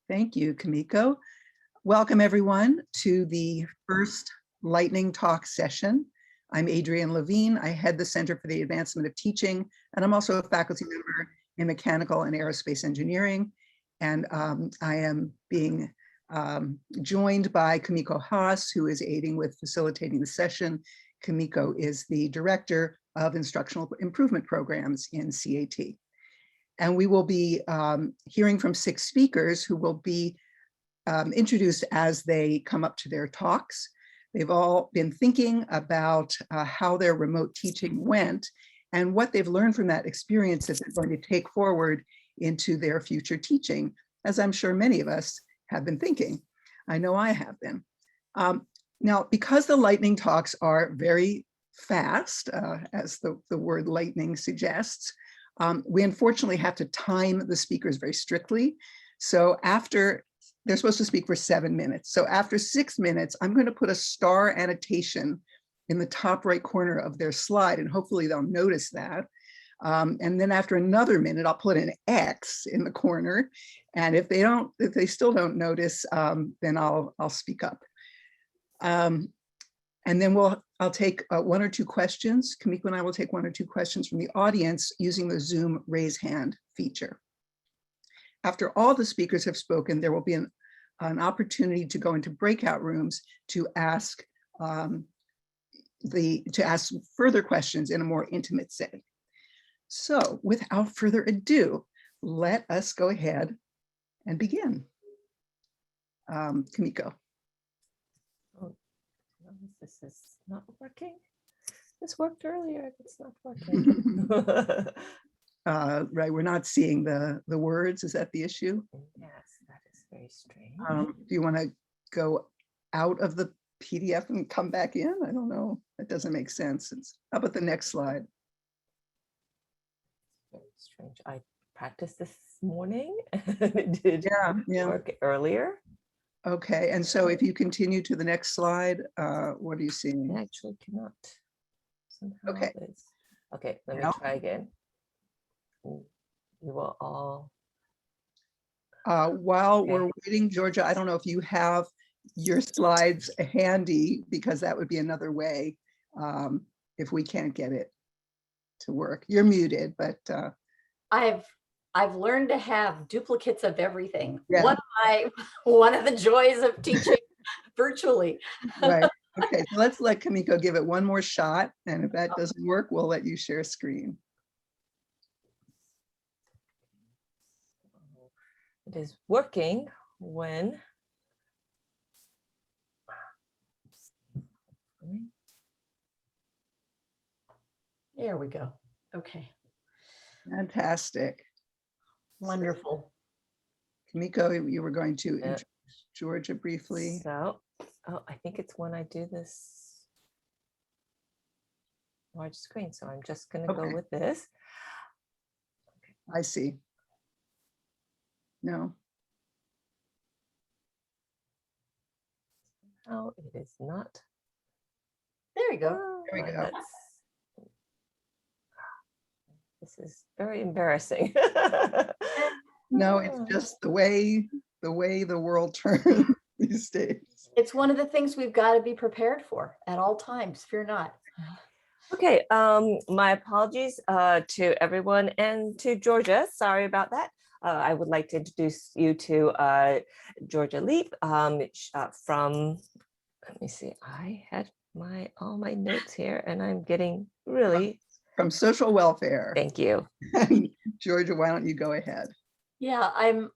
Thank you, Kamiko. Welcome everyone to the first lightning talk session. I'm Adrienne Levine. I head the Center for the Advancement of Teaching, and I'm also a faculty member in mechanical and aerospace engineering. And I am being joined by Kamiko Haas, who is aiding with facilitating the session. Kamiko is the Director of Instructional Improvement Programs in CAT. And we will be hearing from 6 speakers who will be introduced as they come up to their talks. They've all been thinking about how their remote teaching went and what they've learned from that experience that they're going to take forward into their future teaching, as I'm sure many of us have been thinking. I know I have been. Now, because the lightning talks are very fast, as the word lightning suggests, we unfortunately have to time the speakers very strictly. So after, they're supposed to speak for 7 minutes. So after 6 minutes, I'm going to put a star annotation in the top right corner of their slide, and hopefully they'll notice that. And then after another minute, I'll put an X in the corner. And if they still don't notice, then I'll speak up. And then I'll take 1 or 2 questions. Kamiko and I will take 1 or 2 questions from the audience using the Zoom raise hand feature. After all the speakers have spoken, there will be an opportunity to go into breakout rooms to ask further questions in a more intimate setting. So without further ado, let us go ahead and begin. Kamiko. This is not working. This worked earlier. It's not working. Right, we're not seeing the words. Is that the issue? Yes, that is very strange. Do you want to go out of the PDF and come back in? I don't know. That doesn't make sense. How about the next slide? Very strange. I practiced this morning and it did work earlier. Okay, and so if you continue to the next slide, what are you seeing? I actually cannot. Somehow Okay. Okay, let me try again. You will all. While we're waiting, Georgia, I don't know if you have your slides handy, because that would be another way if we can't get it to work. You're muted, but I've learned to have duplicates of everything. Yeah. One of the joys of teaching virtually. Right. Okay, so let's let Kamiko give it one more shot, and if that doesn't work, we'll let you share screen. It is working when there we go. Okay. Fantastic. Wonderful. Kamiko, you were going to introduce Georgia briefly. So, I think it's when I do this large screen. So I'm just going to go with this. I see. No. Oh, it is not. There we go. There we go. This is very embarrassing. No, it's just the way the world turns these days. It's one of the things we've got to be prepared for at all times. Fear not. Okay, my apologies to everyone and to Georgia. Sorry about that. I would like to introduce you to Georgia Leap from, let me see, I had all my notes here and I'm getting really. From social welfare. Thank you. Georgia, why don't you go ahead? Yeah, I'm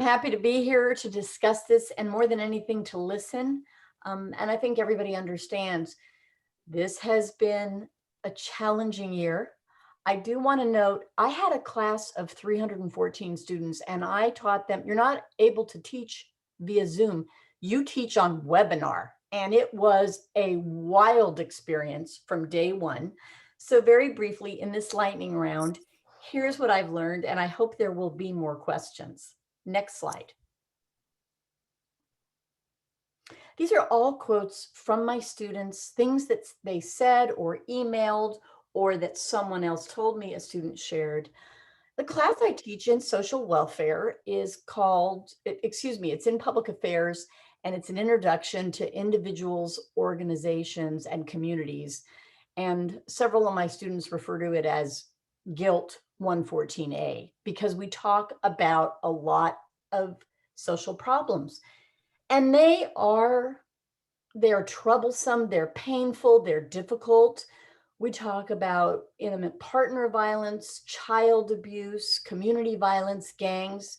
happy to be here to discuss this, and more than anything to listen. And I think everybody understands this has been a challenging year. I do want to note, I had a class of 314 students and I taught them, you're not able to teach via Zoom, you teach on webinar. And it was a wild experience from day one. So very briefly in this lightning round, here's what I've learned, and I hope there will be more questions. Next slide. These are all quotes from my students, things that they said or emailed or that someone else told me a student shared. The class I teach in social welfare is called, it's in public affairs, and it's an introduction to individuals, organizations, and communities. And several of my students refer to it as Guilt 114A, because we talk about a lot of social problems. And they're troublesome, they're painful, they're difficult. We talk about intimate partner violence, child abuse, community violence, gangs.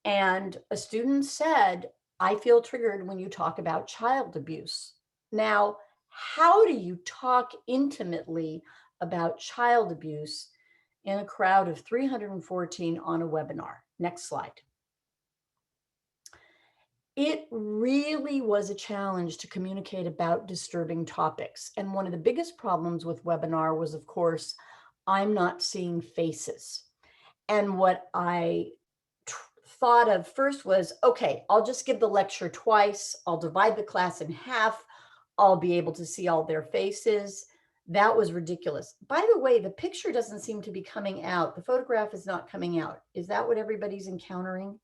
And a student said, I feel triggered when you talk about child abuse. Now, how do you talk intimately about child abuse in a crowd of 314 on a webinar? Next slide. It really was a challenge to communicate about disturbing topics. And one of the biggest problems with webinar was, of course, I'm not seeing faces. And what I thought of first was, okay, I'll just give the lecture twice. I'll divide the class in half. I'll be able to see all their faces. That was ridiculous. By the way, the picture doesn't seem to be coming out. The photograph is not coming out. Is that what everybody's encountering?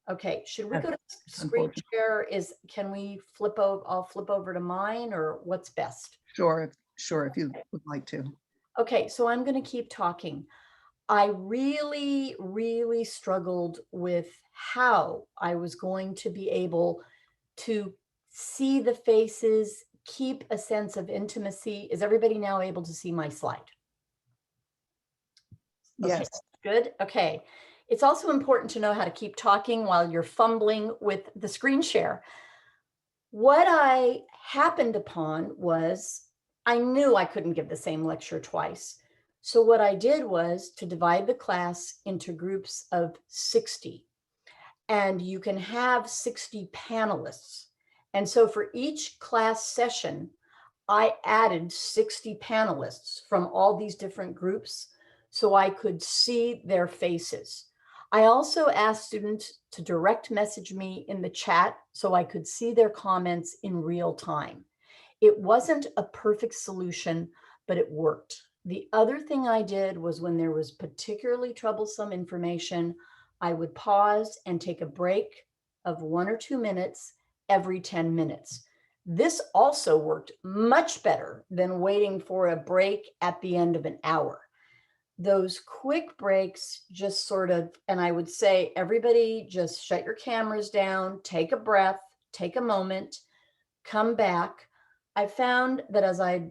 Okay, should we go to screen share? Can we flip over? I'll flip over to mine, or what's best? Sure, if you would like to. Okay, so I'm going to keep talking. I really, really struggled with how I was going to be able to see the faces, keep a sense of intimacy. Is everybody now able to see my slide? Okay, yes. good. Okay. It's also important to know how to keep talking while you're fumbling with the screen share. What I happened upon was I knew I couldn't give the same lecture twice. So what I did was to divide the class into groups of 60. And you can have 60 panelists. And so for each class session, I added 60 panelists from all these different groups so I could see their faces. I also asked students to direct message me in the chat so I could see their comments in real time. It wasn't a perfect solution, but it worked. The other thing I did was when there was particularly troublesome information, I would pause and take a break of 1 or 2 minutes every 10 minutes. This also worked much better than waiting for a break at the end of an hour. Those quick breaks just sort of, and I would say, everybody just shut your cameras down, take a breath, take a moment, come back. I found that as I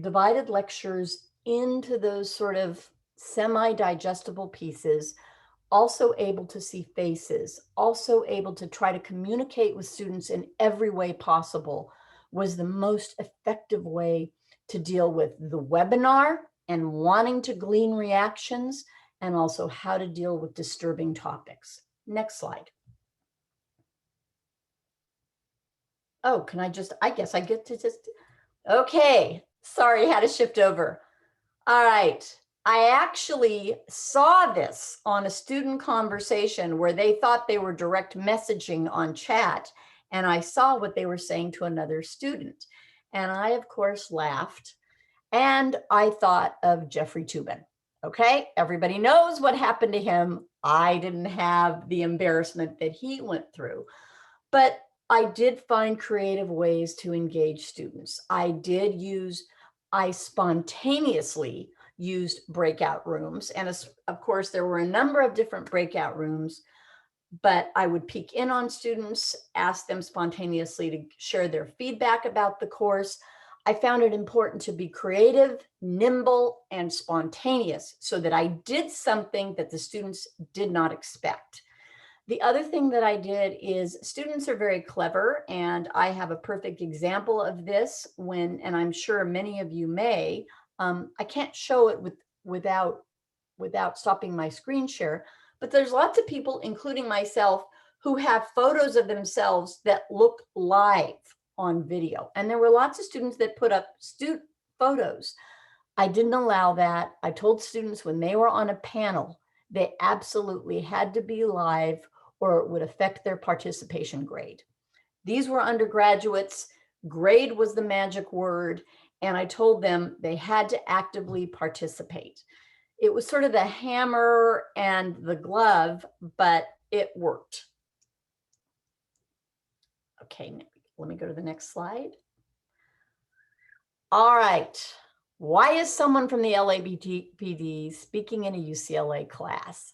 divided lectures into those sort of semi-digestible pieces, also able to see faces, also able to try to communicate with students in every way possible, was the most effective way to deal with the webinar and wanting to glean reactions, and also how to deal with disturbing topics. Next slide. Oh, can I guess I get to just, okay, sorry, had to shift over. All right. I actually saw this on a student conversation where they thought they were direct messaging on chat, and I saw what they were saying to another student. And I, of course, laughed, and I thought of Jeffrey Toobin. Okay, everybody knows what happened to him. I didn't have the embarrassment that he went through, but I did find creative ways to engage students. I spontaneously used breakout rooms. And of course, there were a number of different breakout rooms, but I would peek in on students, ask them spontaneously to share their feedback about the course. I found it important to be creative, nimble, and spontaneous so that I did something that the students did not expect. The other thing that I did is students are very clever, and I have a perfect example of this and I'm sure many of you may, I can't show it without stopping my screen share, but there's lots of people, including myself, who have photos of themselves that look live on video. And there were lots of students that put up photos. I didn't allow that. I told students when they were on a panel, they absolutely had to be live or it would affect their participation grade. These were undergraduates. Grade was the magic word. And I told them they had to actively participate. It was sort of the hammer and the glove, but it worked. Okay, let me go to the next slide. All right. Why is someone from the LAPD speaking in a UCLA class?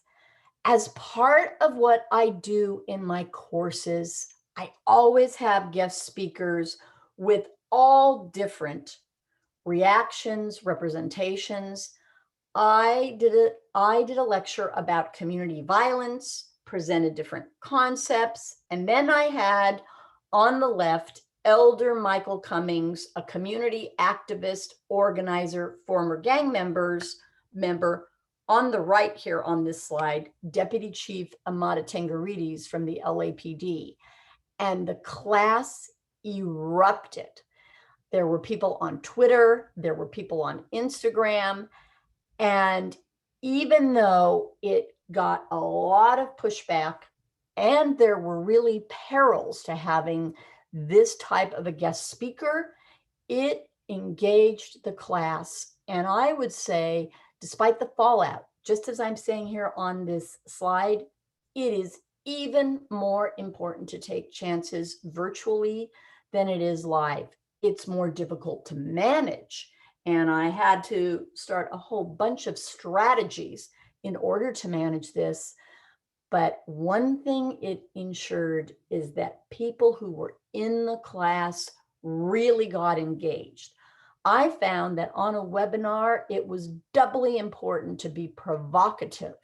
As part of what I do in my courses, I always have guest speakers with all different reactions, representations. I did a lecture about community violence, presented different concepts, and then I had on the left Elder Michael Cummings, a community activist, organizer, former gang member. On the right here on this slide, Deputy Chief Amata Tengarides from the LAPD. And the class erupted. There were people on Twitter, there were people on Instagram, and even though it got a lot of pushback and there were really perils to having this type of a guest speaker, it engaged the class. And I would say, despite the fallout, just as I'm saying here on this slide, it is even more important to take chances virtually than it is live. It's more difficult to manage. And I had to start a whole bunch of strategies in order to manage this. But one thing it ensured is that people who were in the class really got engaged. I found that on a webinar, it was doubly important to be provocative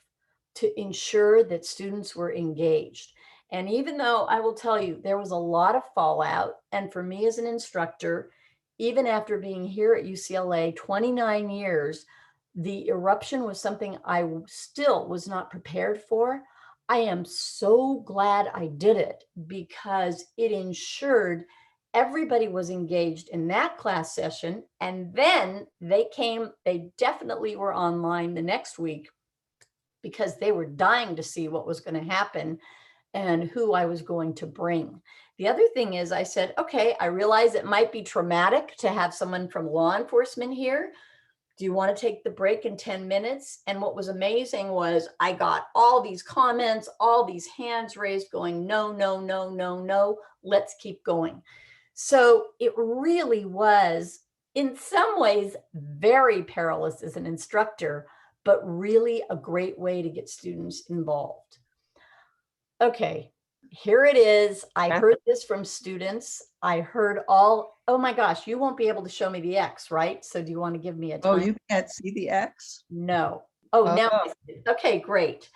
to ensure that students were engaged. And even though I will tell you, there was a lot of fallout, and for me as an instructor, even after being here at UCLA 29 years, the eruption was something I still was not prepared for. I am so glad I did it because it ensured everybody was engaged in that class session. And then they definitely were online the next week because they were dying to see what was going to happen and who I was going to bring. The other thing is I said, okay, I realize it might be traumatic to have someone from law enforcement here. Do you want to take the break in 10 minutes? And what was amazing was I got all these comments, all these hands raised going, no, no, no, no, no, let's keep going. So it really was, in some ways, very perilous as an instructor, but really a great way to get students involved. Okay, here it is. I heard this from students. I heard oh my gosh, you won't be able to show me the X, right? So do you want to give me a time? Oh, you can't see the X? No. Oh, now I see it. Okay, great.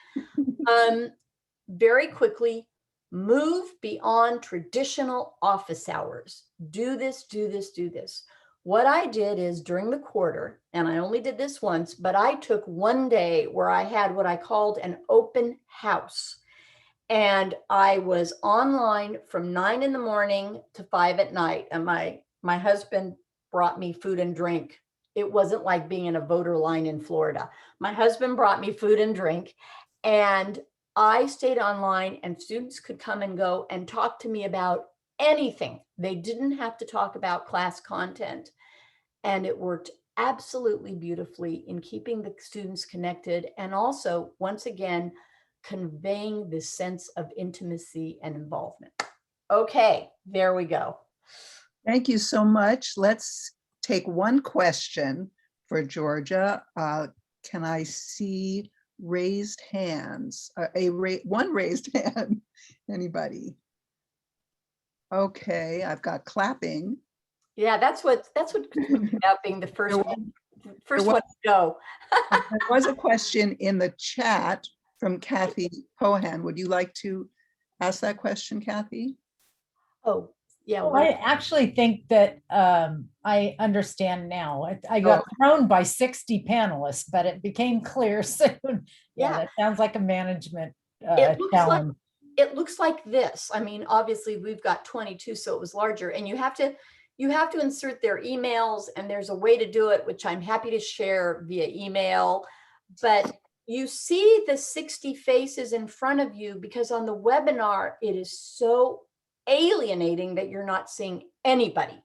Very quickly, move beyond traditional office hours. Do this, do this, do this. What I did is during the quarter, and I only did this once, but I took one day where I had what I called an open house. And I was online from 9 in the morning to 5 at night. And my husband brought me food and drink. It wasn't like being in a voter line in Florida. My husband brought me food and drink. And I stayed online and students could come and go and talk to me about anything. They didn't have to talk about class content. And it worked absolutely beautifully in keeping the students connected. And also, once again, conveying this sense of intimacy and involvement. Okay, there we go. Thank you so much. Let's take one question for Jorja. Can I see raised hands? One raised hand. Anybody? Okay, I've got clapping. Yeah, that's what about being the first one to go. There was a question in the chat from Kathy Pohan. Would you like to ask that question, Kathy? Oh, yeah. Well, I actually think that I understand now. I got thrown by 60 panelists, but it became clear soon. Yeah, that sounds like a management challenge. It looks like this. I mean, obviously we've got 22, so it was larger, and you have to insert their emails, and there's a way to do it, which I'm happy to share via email. But you see the 60 faces in front of you because on the webinar, it is so alienating that you're not seeing anybody.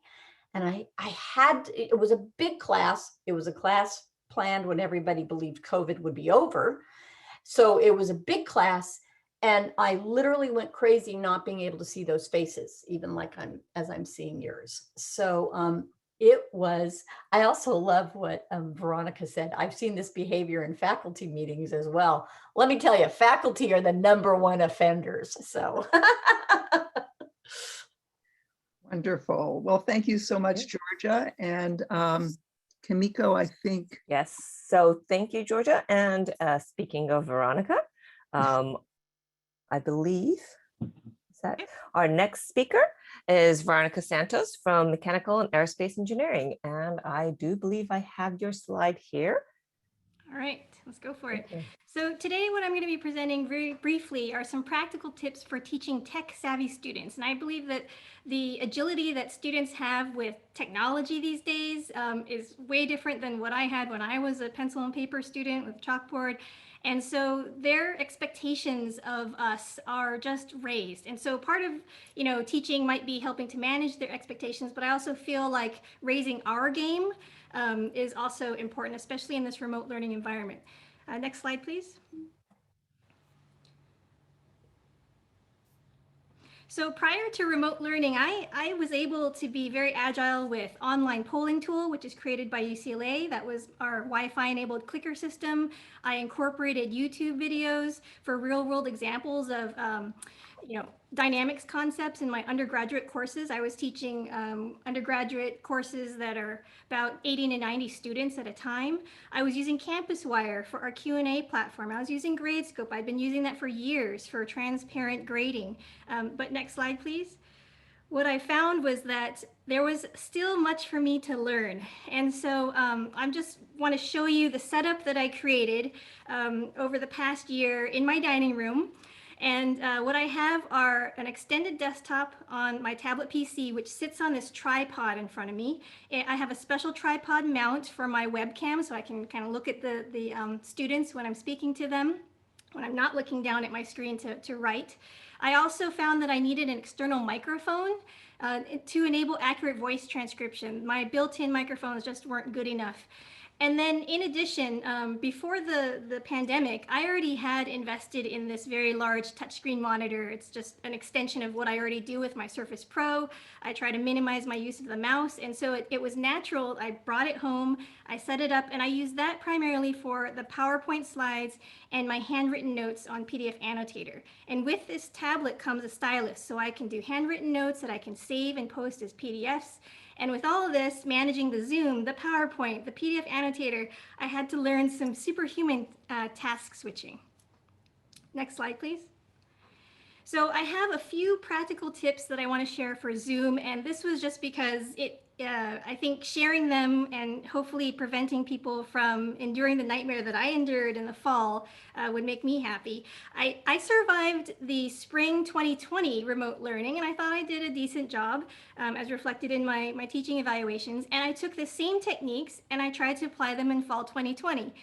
And it was a big class. It was a class planned when everybody believed COVID would be over. So it was a big class, and I literally went crazy not being able to see those faces, even like as I'm seeing yours. So it was, I also love what Veronica said. I've seen this behavior in faculty meetings as well. Let me tell you, faculty are the #1 offenders. So. Wonderful. Well, thank you so much, Georgia. And Kimiko, I think. Yes, so thank you, Georgia. And speaking of Veronica, I believe that our next speaker is Veronica Santos from Mechanical and Aerospace Engineering. And I do believe I have your slide here. All right, let's go for it. So today what I'm going to be presenting very briefly are some practical tips for teaching tech-savvy students. And I believe that the agility that students have with technology these days is way different than what I had when I was a pencil and paper student with chalkboard. And so their expectations of us are just raised. And so part of, teaching might be helping to manage their expectations, but I also feel like raising our game is also important, especially in this remote learning environment. Next slide, please. So prior to remote learning, I was able to be very agile with online polling tool, which is created by UCLA. That was our Wi-Fi enabled clicker system. I incorporated YouTube videos for real world examples of dynamics concepts in my undergraduate courses. I was teaching undergraduate courses that are about 80 to 90 students at a time. I was using CampusWire for our Q&A platform. I was using Gradescope. I've been using that for years for transparent grading. But next slide, please. What I found was that there was still much for me to learn. And so I just want to show you the setup that I created over the past year in my dining room. And what I have are an extended desktop on my tablet PC, which sits on this tripod in front of me. I have a special tripod mount for my webcam, so I can kind of look at the students when I'm speaking to them, when I'm not looking down at my screen to write. I also found that I needed an external microphone to enable accurate voice transcription. My built-in microphones just weren't good enough. And then in addition, before the pandemic, I already had invested in this very large touchscreen monitor. It's just an extension of what I already do with my Surface Pro. I try to minimize my use of the mouse. And so it was natural. I brought it home, I set it up, and I use that primarily for the PowerPoint slides and my handwritten notes on PDF Annotator. And with this tablet comes a stylus, so I can do handwritten notes that I can save and post as PDFs. And with all of this, managing the Zoom, the PowerPoint, the PDF Annotator, I had to learn some superhuman task switching. Next slide, please. So I have a few practical tips that I want to share for Zoom, and this was just because I think sharing them and hopefully preventing people from enduring the nightmare that I endured in the fall would make me happy. I survived the spring 2020 remote learning, and I thought I did a decent job as reflected in my teaching evaluations. And I took the same techniques and I tried to apply them in fall 2020.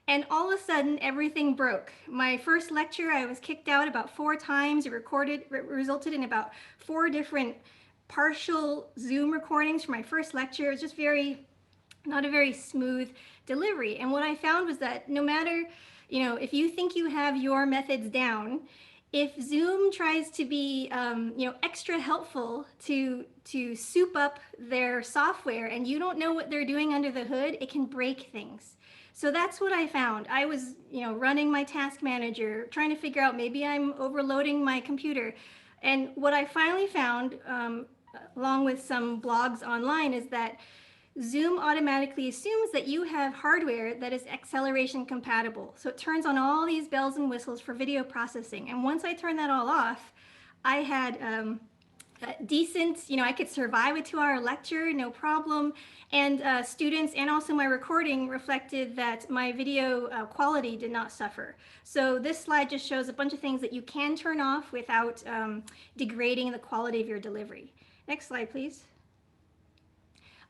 And all of a sudden, everything broke. My first lecture, I was kicked out about 4 times. It resulted in about 4 different partial Zoom recordings for my first lecture. It was just not a very smooth delivery. And what I found was that no matter, if you think you have your methods down, if Zoom tries to be, extra helpful to soup up their software and you don't know what they're doing under the hood, it can break things. So that's what I found. I was, running my task manager, trying to figure out maybe I'm overloading my computer. And what I finally found, along with some blogs online, is that Zoom automatically assumes that you have hardware that is acceleration compatible. So it turns on all these bells and whistles for video processing. And once I turned that all off, I had decent, I could survive a 2-hour lecture, no problem. And students and also my recording reflected that my video quality did not suffer. So this slide just shows a bunch of things that you can turn off without degrading the quality of your delivery. Next slide, please.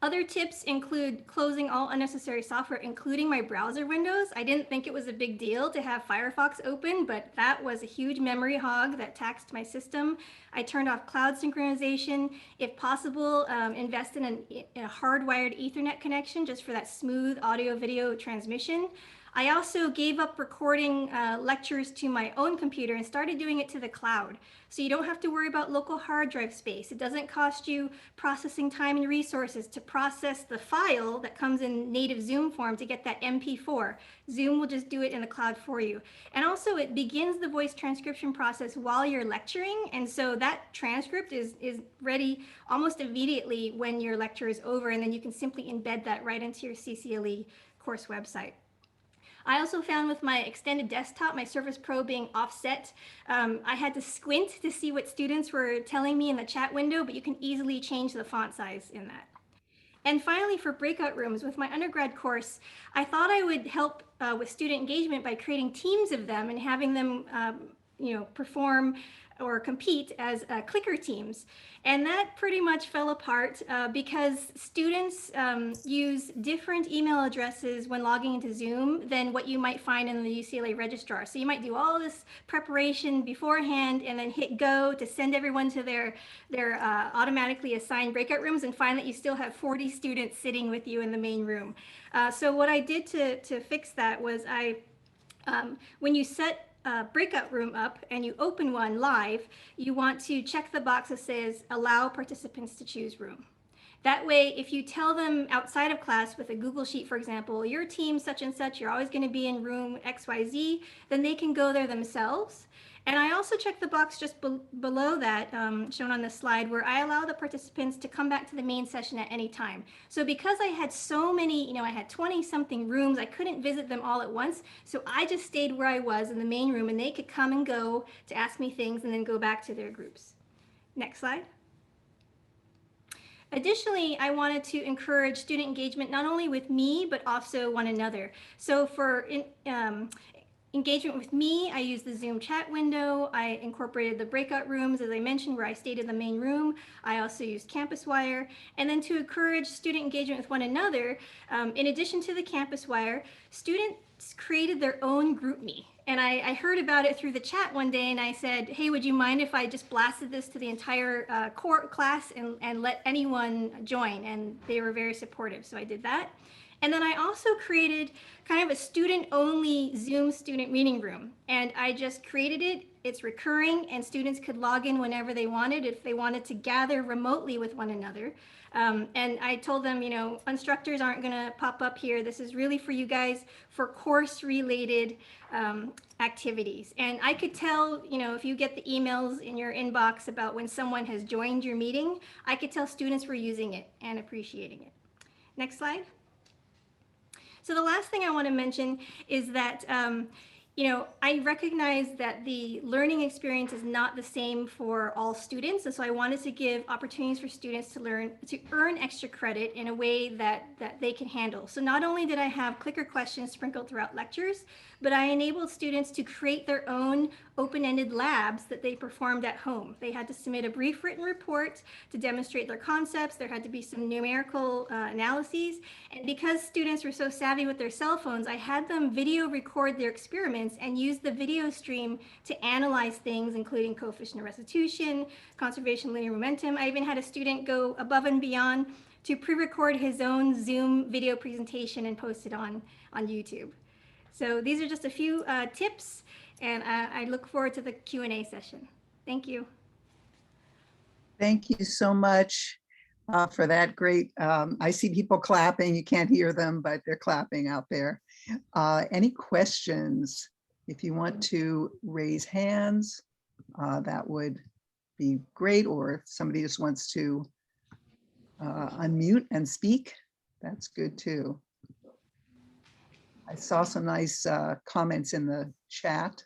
Other tips include closing all unnecessary software, including my browser windows. I didn't think it was a big deal to have Firefox open, but that was a huge memory hog that taxed my system. I turned off cloud synchronization. If possible, invest in a hardwired Ethernet connection just for that smooth audio video transmission. I also gave up recording lectures to my own computer and started doing it to the cloud. So you don't have to worry about local hard drive space. It doesn't cost you processing time and resources to process the file that comes in native Zoom form to get that MP4. Zoom will just do it in the cloud for you. And also it begins the voice transcription process while you're lecturing. And so that transcript is ready almost immediately when your lecture is over. And then you can simply embed that right into your CCLE course website. I also found with my extended desktop, my Surface Pro being offset, I had to squint to see what students were telling me in the chat window, but you can easily change the font size in that. And finally, for breakout rooms, with my undergrad course, I thought I would help with student engagement by creating teams of them and having them perform or compete as clicker teams. And that pretty much fell apart because students use different email addresses when logging into Zoom than what you might find in the UCLA registrar. So you might do all this preparation beforehand and then hit go to send everyone to their automatically assigned breakout rooms and find that you still have 40 students sitting with you in the main room. So what I did to fix that was when you set a breakout room up and you open one live, you want to check the box that says allow participants to choose room. That way, if you tell them outside of class with a Google Sheet, for example, your team such and such, you're always going to be in room XYZ, then they can go there themselves. And I also check the box just below that, shown on this slide, where I allow the participants to come back to the main session at any time. So because I had so many, I had 20-something rooms, I couldn't visit them all at once. So I just stayed where I was in the main room, and they could come and go to ask me things and then go back to their groups. Next slide. Additionally, I wanted to encourage student engagement not only with me, but also one another. So for engagement with me, I used the Zoom chat window. I incorporated the breakout rooms, as I mentioned, where I stayed in the main room. I also used Campus Wire. And then to encourage student engagement with one another, in addition to the Campus Wire, students created their own GroupMe. And I heard about it through the chat one day, and I said, hey, would you mind if I just blasted this to the entire core class and let anyone join? And they were very supportive, so I did that. And then I also created kind of a student-only Zoom student meeting room. And I just created it. It's recurring, and students could log in whenever they wanted, if they wanted to gather remotely with one another. And I told them, instructors aren't going to pop up here. This is really for you guys for course-related activities. And I could tell, if you get the emails in your inbox about when someone has joined your meeting, I could tell students were using it and appreciating it. Next slide. So the last thing I want to mention is that, I recognize that the learning experience is not the same for all students. And so I wanted to give opportunities for students to earn extra credit in a way that they can handle. So not only did I have clicker questions sprinkled throughout lectures, but I enabled students to create their own open-ended labs that they performed at home. They had to submit a brief written report to demonstrate their concepts. There had to be some numerical analyses. And because students were so savvy with their cell phones, I had them video record their experiments and use the video stream to analyze things, including coefficient of restitution, conservation of linear momentum. I even had a student go above and beyond to pre-record his own Zoom video presentation and post it on YouTube. So these are just a few tips, and I look forward to the Q&A session. Thank you. Thank you so much for that great, I see people clapping. You can't hear them, but they're clapping out there. Any questions? If you want to raise hands, that would be great. Or if somebody just wants to unmute and speak, that's good too. I saw some nice comments in the chat.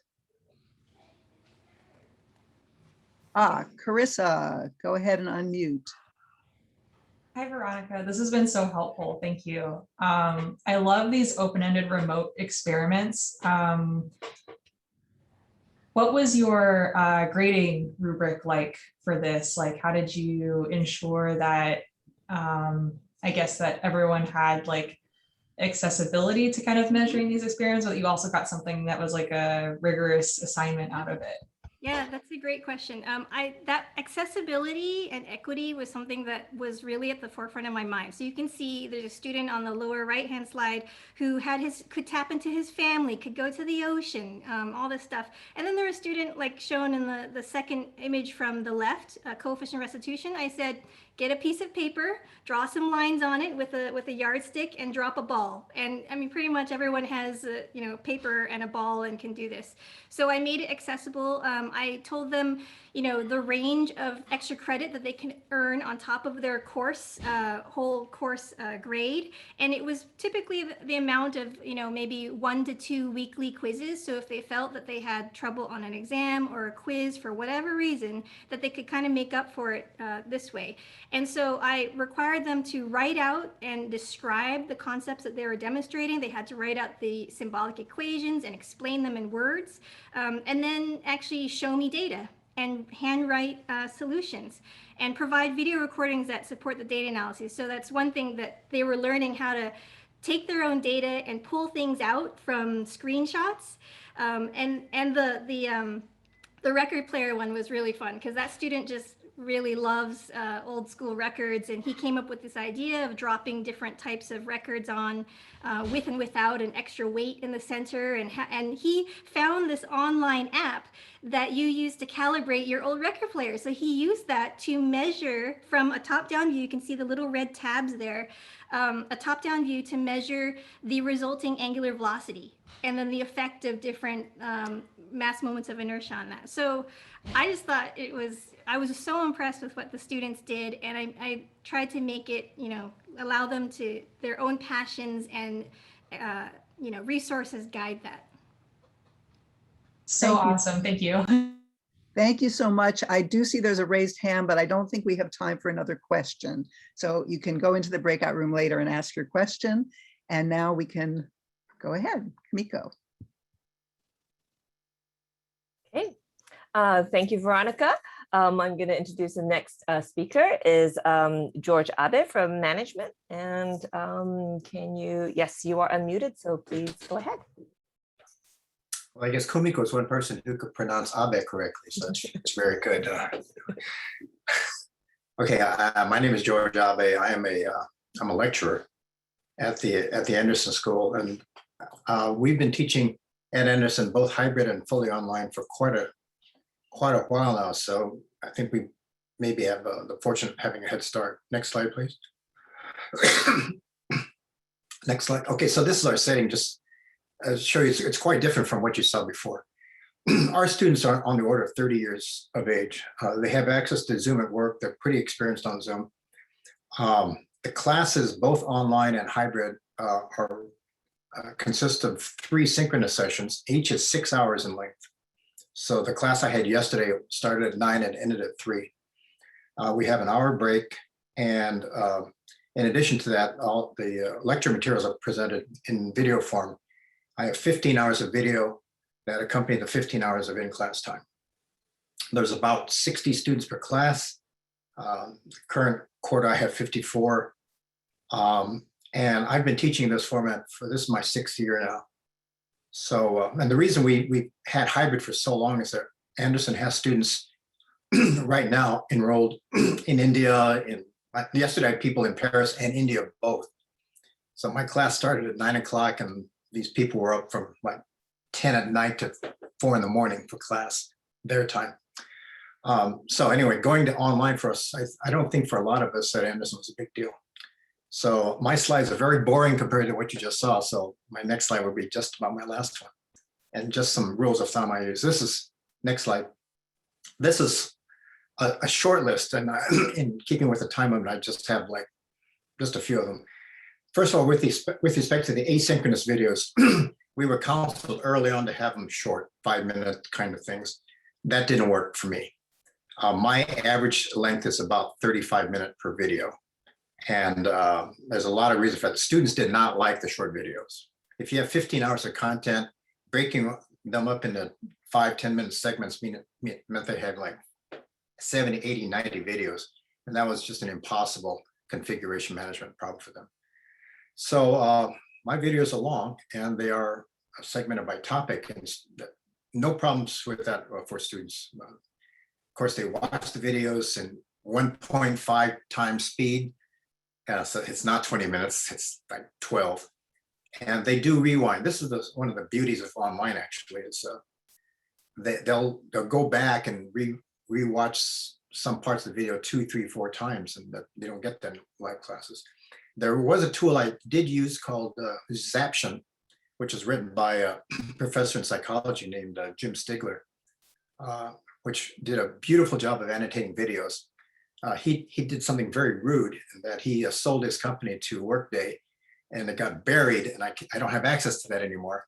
Carissa, go ahead and unmute. Hi, Veronica. This has been so helpful. Thank you. I love these open-ended remote experiments. What was your grading rubric like for this? Like, how did you ensure that, I guess that everyone had like accessibility to kind of measuring these experiments, but you also got something that was like a rigorous assignment out of it? Yeah, that's a great question. That accessibility and equity was something that was really at the forefront of my mind. So you can see there's a student on the lower right-hand slide who could tap into his family, could go to the ocean, all this stuff. And then there was a student like shown in the second image from the left, coefficient restitution. I said, get a piece of paper, draw some lines on it with a yardstick, and drop a ball. And I mean, pretty much everyone has paper and a ball and can do this. So I made it accessible. I told them, the range of extra credit that they can earn on top of their course, whole course grade. And it was typically the amount of, maybe 1 to 2 weekly quizzes. So if they felt that they had trouble on an exam or a quiz for whatever reason, that they could kind of make up for it this way. And so I required them to write out and describe the concepts that they were demonstrating. They had to write out the symbolic equations and explain them in words, and then actually show me data and handwrite solutions and provide video recordings that support the data analysis. So that's one thing that they were learning, how to take their own data and pull things out from screenshots. And the record player one was really fun because that student just really loves old school records, and he came up with this idea of dropping different types of records on with and without an extra weight in the center, and he found this online app that you use to calibrate your old record player. So he used that to measure from a top-down view. You can see the little red tabs there, a top-down view to measure the resulting angular velocity and then the effect of different mass moments of inertia on that. So I just thought I was so impressed with what the students did, and I tried to make it, allow them to their own passions and, resources guide that. So awesome. Thank you. Thank you so much. I do see there's a raised hand, but I don't think we have time for another question. So you can go into the breakout room later and ask your question. And now we can go ahead, Kamiko. Okay, thank you, Veronica. I'm going to introduce the next speaker is Jorja Abe from management. And yes, you are unmuted, so please go ahead. Well, I guess Kumiko is one person who could pronounce Abe correctly, so it's very good. Okay, my name is Jorja Abe. I'm a lecturer at the Anderson School, and we've been teaching at Anderson both hybrid and fully online for quite a while now. So I think we maybe have the fortune of having a head start. Next slide, please. Next slide. Okay, so this is our setting. Just show you, it's quite different from what you saw before. Our students are on the order of 30 years of age. They have access to Zoom at work. They're pretty experienced on Zoom. The classes, both online and hybrid, consist of 3 synchronous sessions. Each is 6 hours in length. So the class I had yesterday started at 9 and ended at 3. We have an hour break, and in addition to that, all the lecture materials are presented in video form. I have 15 hours of video that accompany the 15 hours of in-class time. There's about 60 students per class. The current quarter, I have 54. And I've been teaching this format this is my 6th year now. So, and the reason we had hybrid for so long is that Anderson has students right now enrolled in India. Yesterday I had people in Paris and India both. So my class started at 9 o'clock, and these people were up from like 10 at night to 4 in the morning for class, their time. So anyway, going to online for us, I don't think for a lot of us at Anderson was a big deal. So my slides are very boring compared to what you just saw. So my next slide will be just about my last one. And just some rules of thumb I use. This is, next slide. This is a short list, and in keeping with the time limit, I just have like just a few of them. First of all, with respect to the asynchronous videos, we were counseled early on to have them short, 5-minute kind of things. That didn't work for me. My average length is about 35 minutes per video. And there's a lot of reasons for that. Students did not like the short videos. If you have 15 hours of content, breaking them up into 5-10 minute segments meant they had like 70, 80, 90 videos. And that was just an impossible configuration management problem for them. So my videos are long and they are segmented by topic, and no problems with that for students. Of course, they watch the videos in 1.5 times speed. So it's not 20 minutes, it's like 12. And they do rewind. This is one of the beauties of online, actually, is they'll go back and rewatch some parts of the video 2, 3, 4 times, and that they don't get that in live classes. There was a tool I did use called Zaption, which is written by a professor in psychology named Jim Stigler, which did a beautiful job of annotating videos. He did something very rude in that he sold his company to Workday, and it got buried, and I don't have access to that anymore.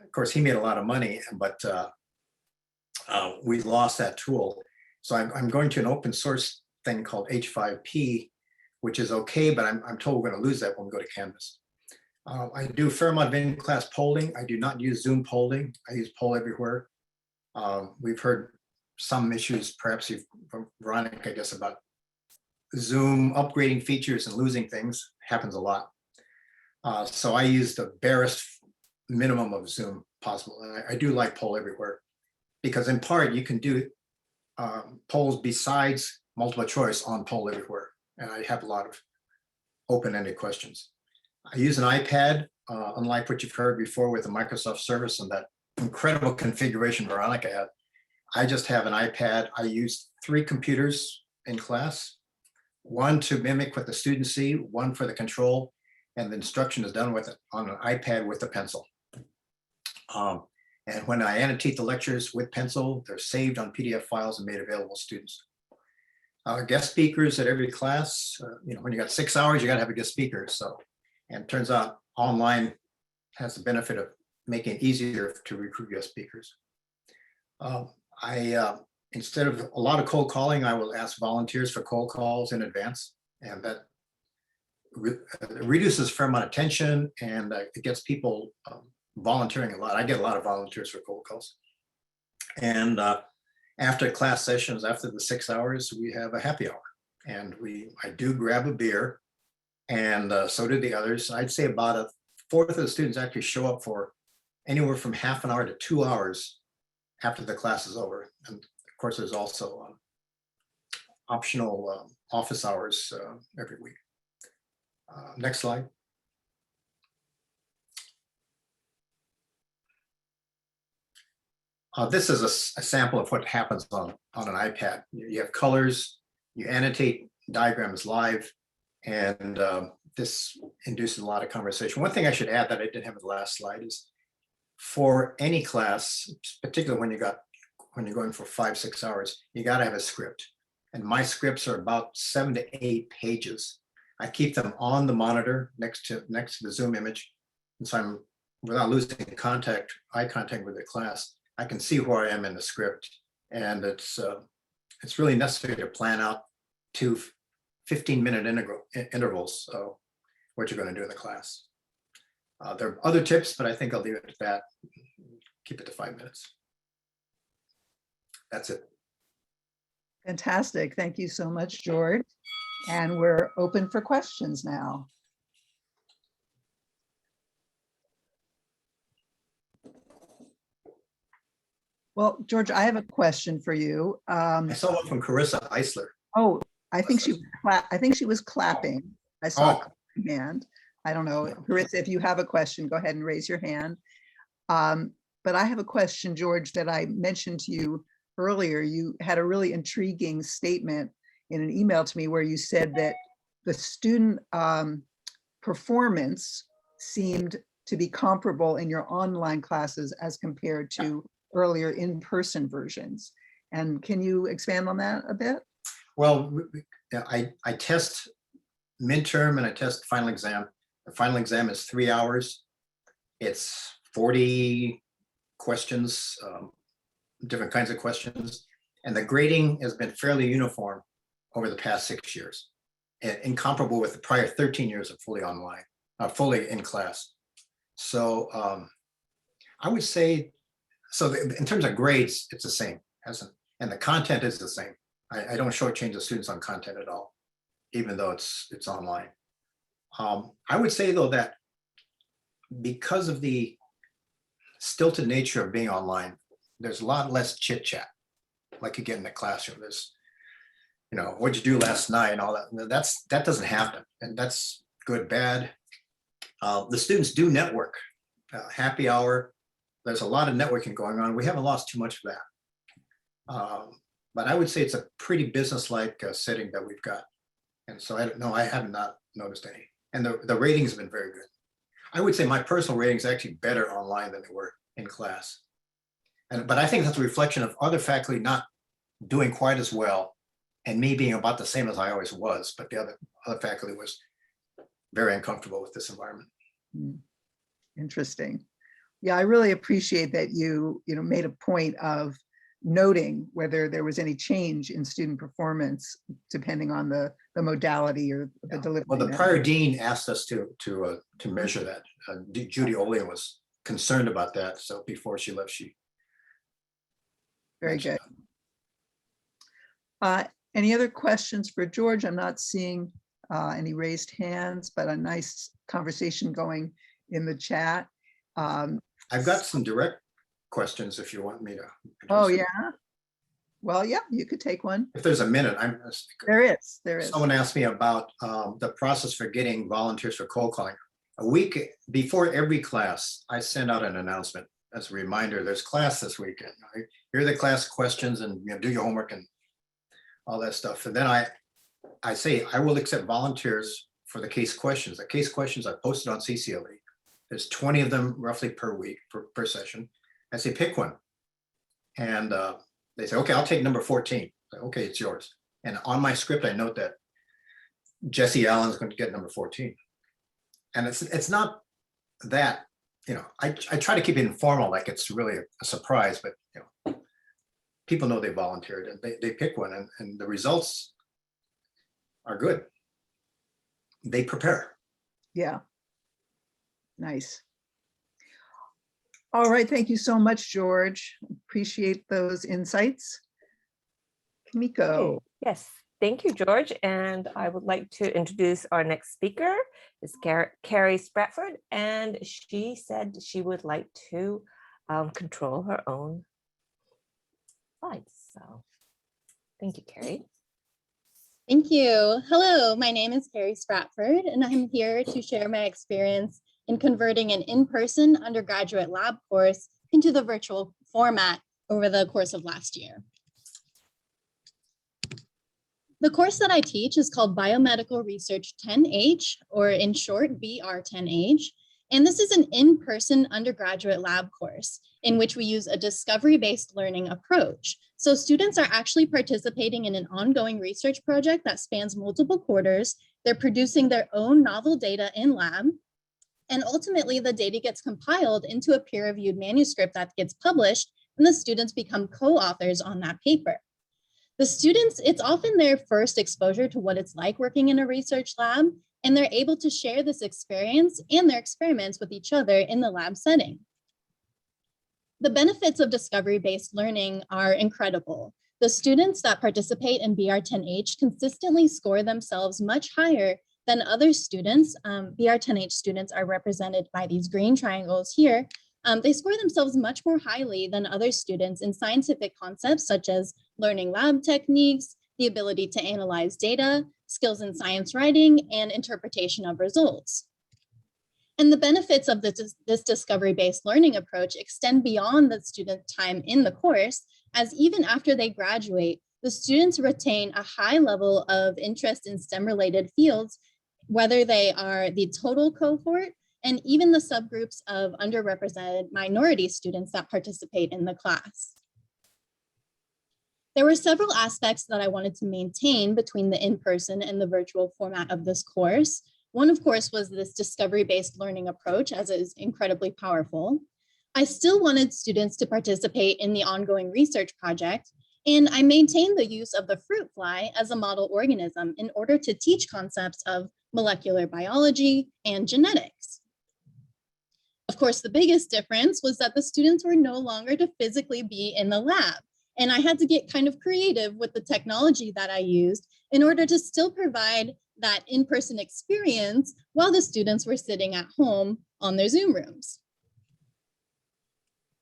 Of course, he made a lot of money, but we lost that tool. So I'm going to an open source thing called H5P, which is okay, but I'm told we're going to lose that when we go to Canvas. I do a fair amount of in-class polling. I do not use Zoom polling. I use Poll Everywhere. We've heard some issues, perhaps from Veronica, I guess, about Zoom upgrading features and losing things. Happens a lot. So I use the barest minimum of Zoom possible. And I do like Poll Everywhere because in part you can do polls besides multiple choice on Poll Everywhere. And I have a lot of open-ended questions. I use an iPad, unlike what you've heard before with the Microsoft service and that incredible configuration Veronica had. I just have an iPad. I use 3 computers in class, one to mimic what the students see, one for the control, and the instruction is done with it on an iPad with a pencil. And when I annotate the lectures with pencil, they're saved on PDF files and made available to students. Guest speakers at every class, when you got 6 hours, you got to have a guest speaker. So, and it turns out online has the benefit of making it easier to recruit guest speakers. Instead of a lot of cold calling, I will ask volunteers for cold calls in advance, and that reduces a fair amount of tension, and it gets people volunteering a lot. I get a lot of volunteers for cold calls. And after class sessions, after the 6 hours, we have a happy hour, and I do grab a beer, and so do the others. I'd say about a fourth of the students actually show up for anywhere from half an hour to 2 hours after the class is over. And of course, there's also optional office hours every week. Next slide. This is a sample of what happens on an iPad. You have colors, you annotate diagrams live, and this induces a lot of conversation. One thing I should add that I didn't have in the last slide is for any class, particularly when you're going for 5-6 hours, you got to have a script. And my scripts are about 7 to 8 pages. I keep them on the monitor next to the Zoom image. And so I'm, without losing eye contact with the class, I can see where I am in the script. And it's really necessary to plan out 2 15-minute intervals of what you're going to do in the class. There are other tips, but I think I'll leave it at that. Keep it to 5 minutes. That's it. Fantastic. Thank you so much, George. And we're open for questions now. Well, George, I have a question for you. I saw one from Carissa Eisler. Oh, I think she was clapping. I saw a hand. I don't know, Carissa, if you have a question, go ahead and raise your hand. But I have a question, George, that I mentioned to you earlier. You had a really intriguing statement in an email to me where you said that the student performance seemed to be comparable in your online classes as compared to earlier in-person versions. And can you expand on that a bit? Well, I test midterm and I test final exam. The final exam is 3 hours. It's 40 questions, different kinds of questions. And the grading has been fairly uniform over the past 6 years, and incomparable with the prior 13 years of fully online, fully in class. So I would say, in terms of grades, it's the same, and the content is the same. I don't shortchange the students on content at all. even though it's online. I would say though that because of the stilted nature of being online, there's a lot less chit chat like you get in the classroom. There's, what'd you do last night and all that. That doesn't happen, and that's good, bad. The students do network, happy hour. There's a lot of networking going on. We haven't lost too much of that. But I would say it's a pretty business-like setting that we've got. And so I don't know, I have not noticed any. And the ratings have been very good. I would say my personal ratings are actually better online than they were in class. But I think that's a reflection of other faculty not doing quite as well and me being about the same as I always was, but the other faculty was very uncomfortable with this environment. Interesting. Yeah, I really appreciate that you made a point of noting whether there was any change in student performance depending on the modality or the delivery. Well, the prior dean asked us to measure that. Judy Olean was concerned about that, so before she left, she. Very good. Any other questions for George? I'm not seeing any raised hands, but a nice conversation going in the chat. I've got some direct questions if you want me to. Oh, yeah. Well, yeah, you could take one. If there's a minute, There is. Someone asked me about the process for getting volunteers for cold calling. A week before every class, I send out an announcement as a reminder, there's class this weekend. Right? Here are the class questions, and do your homework and all that stuff. And then I say, I will accept volunteers for the case questions. The case questions I posted on CCLA. There's 20 of them roughly per week, per session. I say, pick one. And they say, okay, I'll take number 14. Say, okay, it's yours. And on my script, I note that Jesse Allen's going to get number 14. And it's not that, I try to keep it informal, like it's really a surprise, but people know they volunteered and they pick one, and the results are good. They prepare. Yeah. Nice. All right. Thank you so much, George. Appreciate those insights. Kimiko. Yes, thank you, George. And I would like to introduce our next speaker. Is Carrie Spratford, and she said she would like to control her own slides. So thank you, Carrie. Thank you. Hello, my name is Carrie Spratford, and I'm here to share my experience in converting an in-person undergraduate lab course into the virtual format over the course of last year. The course that I teach is called Biomedical Research 10H, or in short, BR10H. And this is an in-person undergraduate lab course in which we use a discovery-based learning approach. So students are actually participating in an ongoing research project that spans multiple quarters. They're producing their own novel data in lab. And ultimately, the data gets compiled into a peer-reviewed manuscript that gets published, and the students become co-authors on that paper. The students, it's often their first exposure to what it's like working in a research lab, and they're able to share this experience and their experiments with each other in the lab setting. The benefits of discovery-based learning are incredible. The students that participate in BR10H consistently score themselves much higher than other students. BR10H students are represented by these green triangles here. They score themselves much more highly than other students in scientific concepts such as learning lab techniques, the ability to analyze data, skills in science writing, and interpretation of results. And the benefits of this discovery-based learning approach extend beyond the student time in the course, as even after they graduate, the students retain a high level of interest in STEM-related fields, whether they are the total cohort and even the subgroups of underrepresented minority students that participate in the class. There were several aspects that I wanted to maintain between the in-person and the virtual format of this course. One, of course, was this discovery-based learning approach, as it is incredibly powerful. I still wanted students to participate in the ongoing research project, and I maintained the use of the fruit fly as a model organism in order to teach concepts of molecular biology and genetics. Of course, the biggest difference was that the students were no longer to physically be in the lab. And I had to get kind of creative with the technology that I used in order to still provide that in-person experience while the students were sitting at home on their Zoom rooms.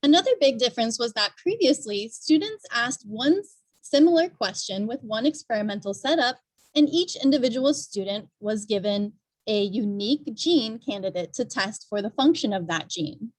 Another big difference was that previously students asked one similar question with one experimental setup, and each individual student was given a unique gene candidate to test for the function of that gene.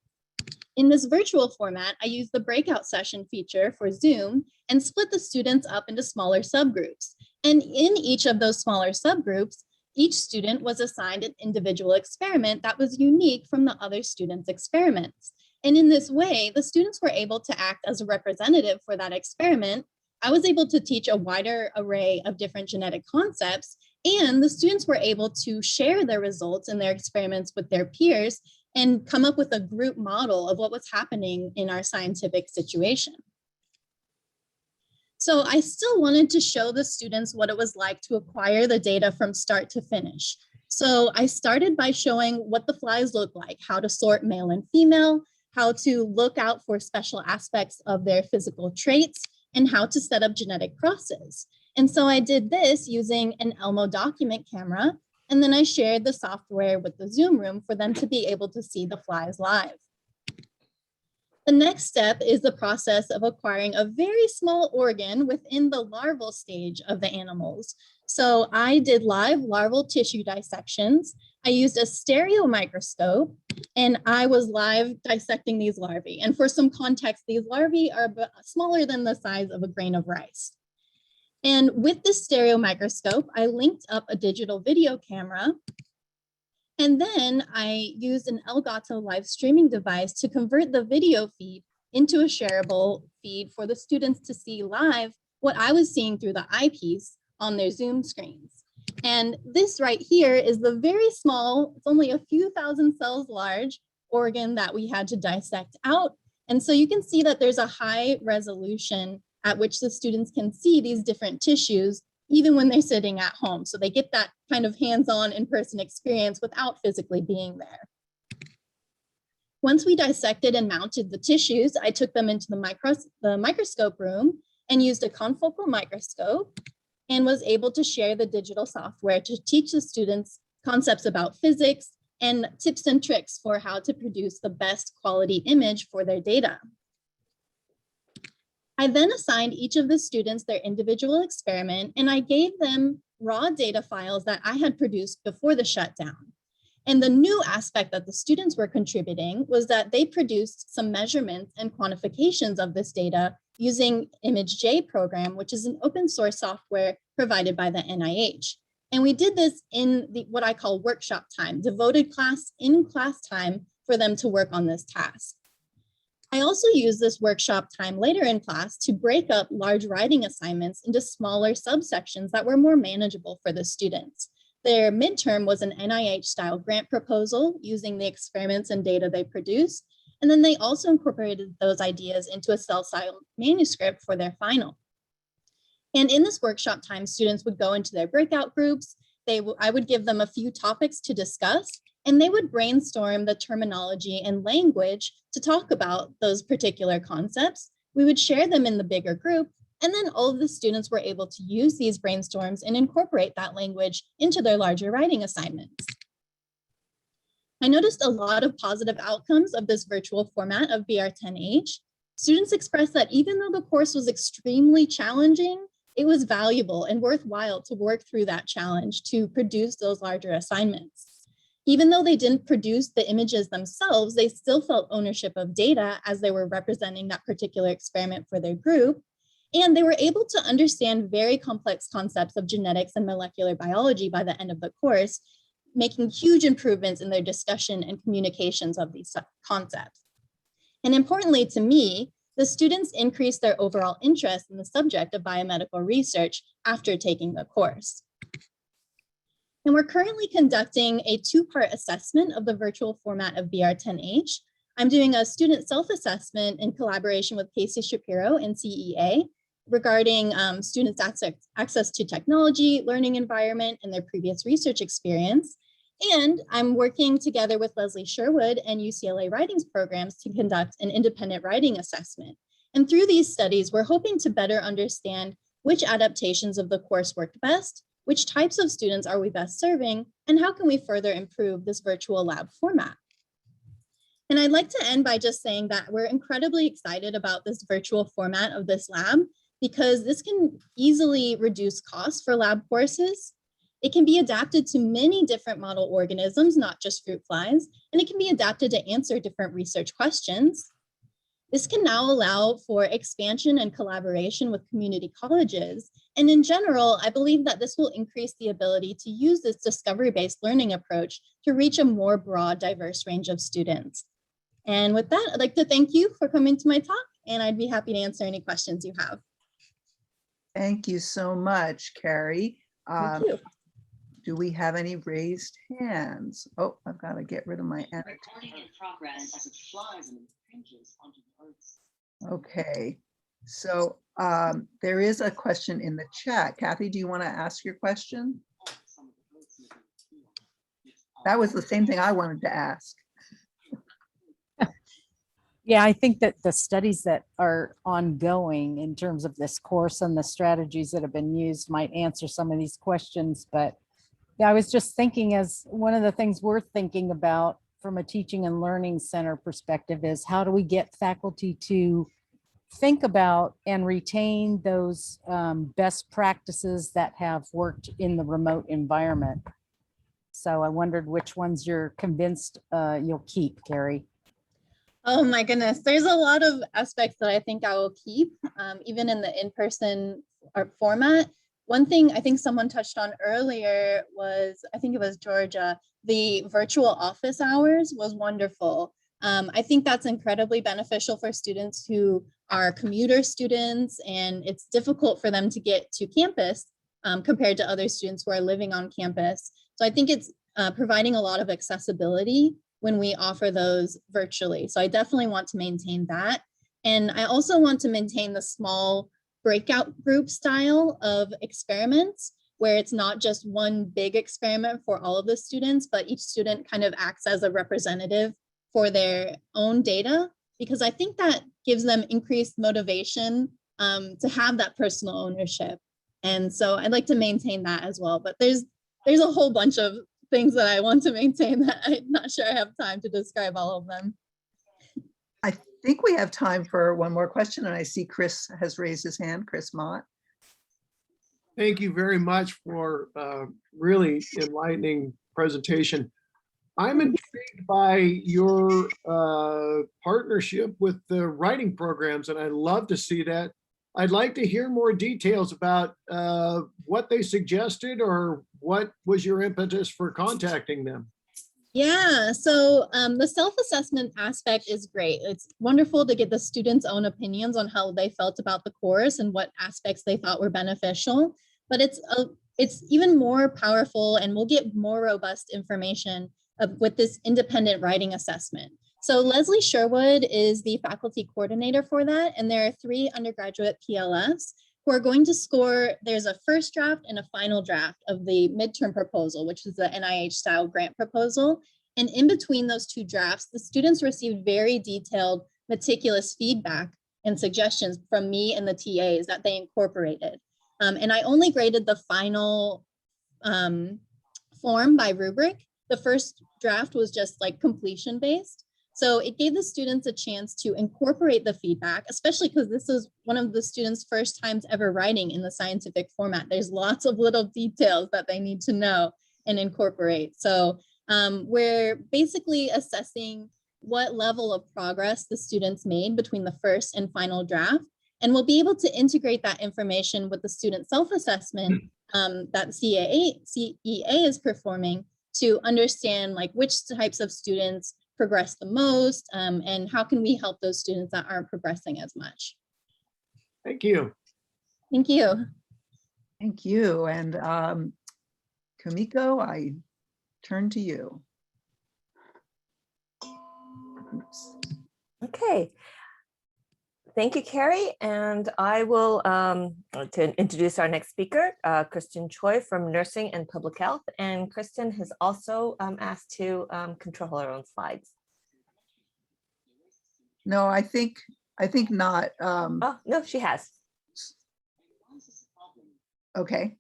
In this virtual format, I used the breakout session feature for Zoom and split the students up into smaller subgroups. And in each of those smaller subgroups, each student was assigned an individual experiment that was unique from the other students' experiments. And in this way, the students were able to act as a representative for that experiment. I was able to teach a wider array of different genetic concepts, and the students were able to share their results and their experiments with their peers and come up with a group model of what was happening in our scientific situation. So I still wanted to show the students what it was like to acquire the data from start to finish. So I started by showing what the flies look like, how to sort male and female, how to look out for special aspects of their physical traits, and how to set up genetic crosses. And so I did this using an Elmo document camera, and then I shared the software with the Zoom room for them to be able to see the flies live. The next step is the process of acquiring a very small organ within the larval stage of the animals. So I did live larval tissue dissections. I used a stereo microscope, and I was live dissecting these larvae. And for some context, these larvae are smaller than the size of a grain of rice. And with this stereo microscope, I linked up a digital video camera. And then I used an Elgato live streaming device to convert the video feed into a shareable feed for the students to see live what I was seeing through the eyepiece on their Zoom screens. And this right here is the very small, it's only a few thousand cells large organ that we had to dissect out. And so you can see that there's a high resolution at which the students can see these different tissues, even when they're sitting at home. So they get that kind of hands-on in-person experience without physically being there. Once we dissected and mounted the tissues, I took them into the microscope room and used a confocal microscope and was able to share the digital software to teach the students concepts about physics and tips and tricks for how to produce the best quality image for their data. I then assigned each of the students their individual experiment, and I gave them raw data files that I had produced before the shutdown. And the new aspect that the students were contributing was that they produced some measurements and quantifications of this data using ImageJ program, which is an open source software provided by the NIH. And we did this in what I call workshop time, devoted in-class time for them to work on this task. I also used this workshop time later in class to break up large writing assignments into smaller subsections that were more manageable for the students. Their midterm was an NIH-style grant proposal using the experiments and data they produced, and then they also incorporated those ideas into a cell-style manuscript for their final. And in this workshop time, students would go into their breakout groups. I would give them a few topics to discuss, and they would brainstorm the terminology and language to talk about those particular concepts. We would share them in the bigger group, and then all of the students were able to use these brainstorms and incorporate that language into their larger writing assignments. I noticed a lot of positive outcomes of this virtual format of BR10H. Students expressed that even though the course was extremely challenging, it was valuable and worthwhile to work through that challenge to produce those larger assignments. Even though they didn't produce the images themselves, they still felt ownership of data as they were representing that particular experiment for their group. And they were able to understand very complex concepts of genetics and molecular biology by the end of the course, making huge improvements in their discussion and communications of these concepts. And importantly to me, the students increased their overall interest in the subject of biomedical research after taking the course. And we're currently conducting a two-part assessment of the virtual format of BR10H. I'm doing a student self-assessment in collaboration with Casey Shapiro and CEA regarding students' access to technology, learning environment, and their previous research experience. And I'm working together with Leslie Sherwood and UCLA Writings Programs to conduct an independent writing assessment. And through these studies, we're hoping to better understand which adaptations of the course worked best which types of students are we best serving, and how can we further improve this virtual lab format? And I'd like to end by just saying that we're incredibly excited about this virtual format of this lab because this can easily reduce costs for lab courses. It can be adapted to many different model organisms, not just fruit flies, and it can be adapted to answer different research questions. This can now allow for expansion and collaboration with community colleges. And in general, I believe that this will increase the ability to use this discovery-based learning approach to reach a more broad, diverse range of students. And with that, I'd like to thank you for coming to my talk, and I'd be happy to answer any questions you have. Thank you so much, Carrie. Thank you. Do we have any raised hands? Oh, I've got to get rid of my Recording in progress as it flies and impinges onto the earth. Okay, so there is a question in the chat. Kathy, do you want to ask your question? That was the same thing I wanted to ask. Yeah, I think that the studies that are ongoing in terms of this course and the strategies that have been used might answer some of these questions. But yeah, I was just thinking, as one of the things we're thinking about from a teaching and learning center perspective is how do we get faculty to think about and retain those best practices that have worked in the remote environment. So I wondered which ones you're convinced you'll keep, Carrie. Oh my goodness, there's a lot of aspects that I think I will keep, even in the in-person format. One thing I think someone touched on earlier was, I think it was Jorja, the virtual office hours was wonderful. I think that's incredibly beneficial for students who are commuter students, and it's difficult for them to get to campus compared to other students who are living on campus. So I think it's providing a lot of accessibility when we offer those virtually. So I definitely want to maintain that. And I also want to maintain the small breakout group style of experiments where it's not just one big experiment for all of the students, but each student kind of acts as a representative for their own data, because I think that gives them increased motivation to have that personal ownership. And so I'd like to maintain that as well. But there's a whole bunch of things that I want to maintain that I'm not sure I have time to describe all of them. I think we have time for one more question, and I see Chris has raised his hand, Chris Mott. Thank you very much for really enlightening presentation. I'm intrigued by your partnership with the writing programs, and I'd love to see that. I'd like to hear more details about what they suggested or what was your impetus for contacting them. Yeah, so the self-assessment aspect is great. It's wonderful to get the students' own opinions on how they felt about the course and what aspects they thought were beneficial. But it's even more powerful, and we'll get more robust information with this independent writing assessment. So Leslie Sherwood is the faculty coordinator for that, and there are 3 undergraduate PLS who are going to score. There's a first draft and a final draft of the midterm proposal, which is the NIH style grant proposal. And in between those 2 drafts, the students received very detailed, meticulous feedback and suggestions from me and the TAs that they incorporated. And I only graded the final form by rubric. The first draft was just like completion based. So it gave the students a chance to incorporate the feedback, especially because this is one of the students' first times ever writing in the scientific format. There's lots of little details that they need to know and incorporate. So we're basically assessing what level of progress the students made between the first and final draft. And we'll be able to integrate that information with the student self-assessment that CEA is performing to understand like which types of students progress the most, and how can we help those students that aren't progressing as much. Thank you. Thank you. Thank you. And Kamiko, I turn to you. Oops. Okay. Thank you, Carrie. And I will to introduce our next speaker, Kristen Choi from Nursing and Public Health. And Kristen has also asked to control her own slides. No, I think not. Oh, no, she has. Okay.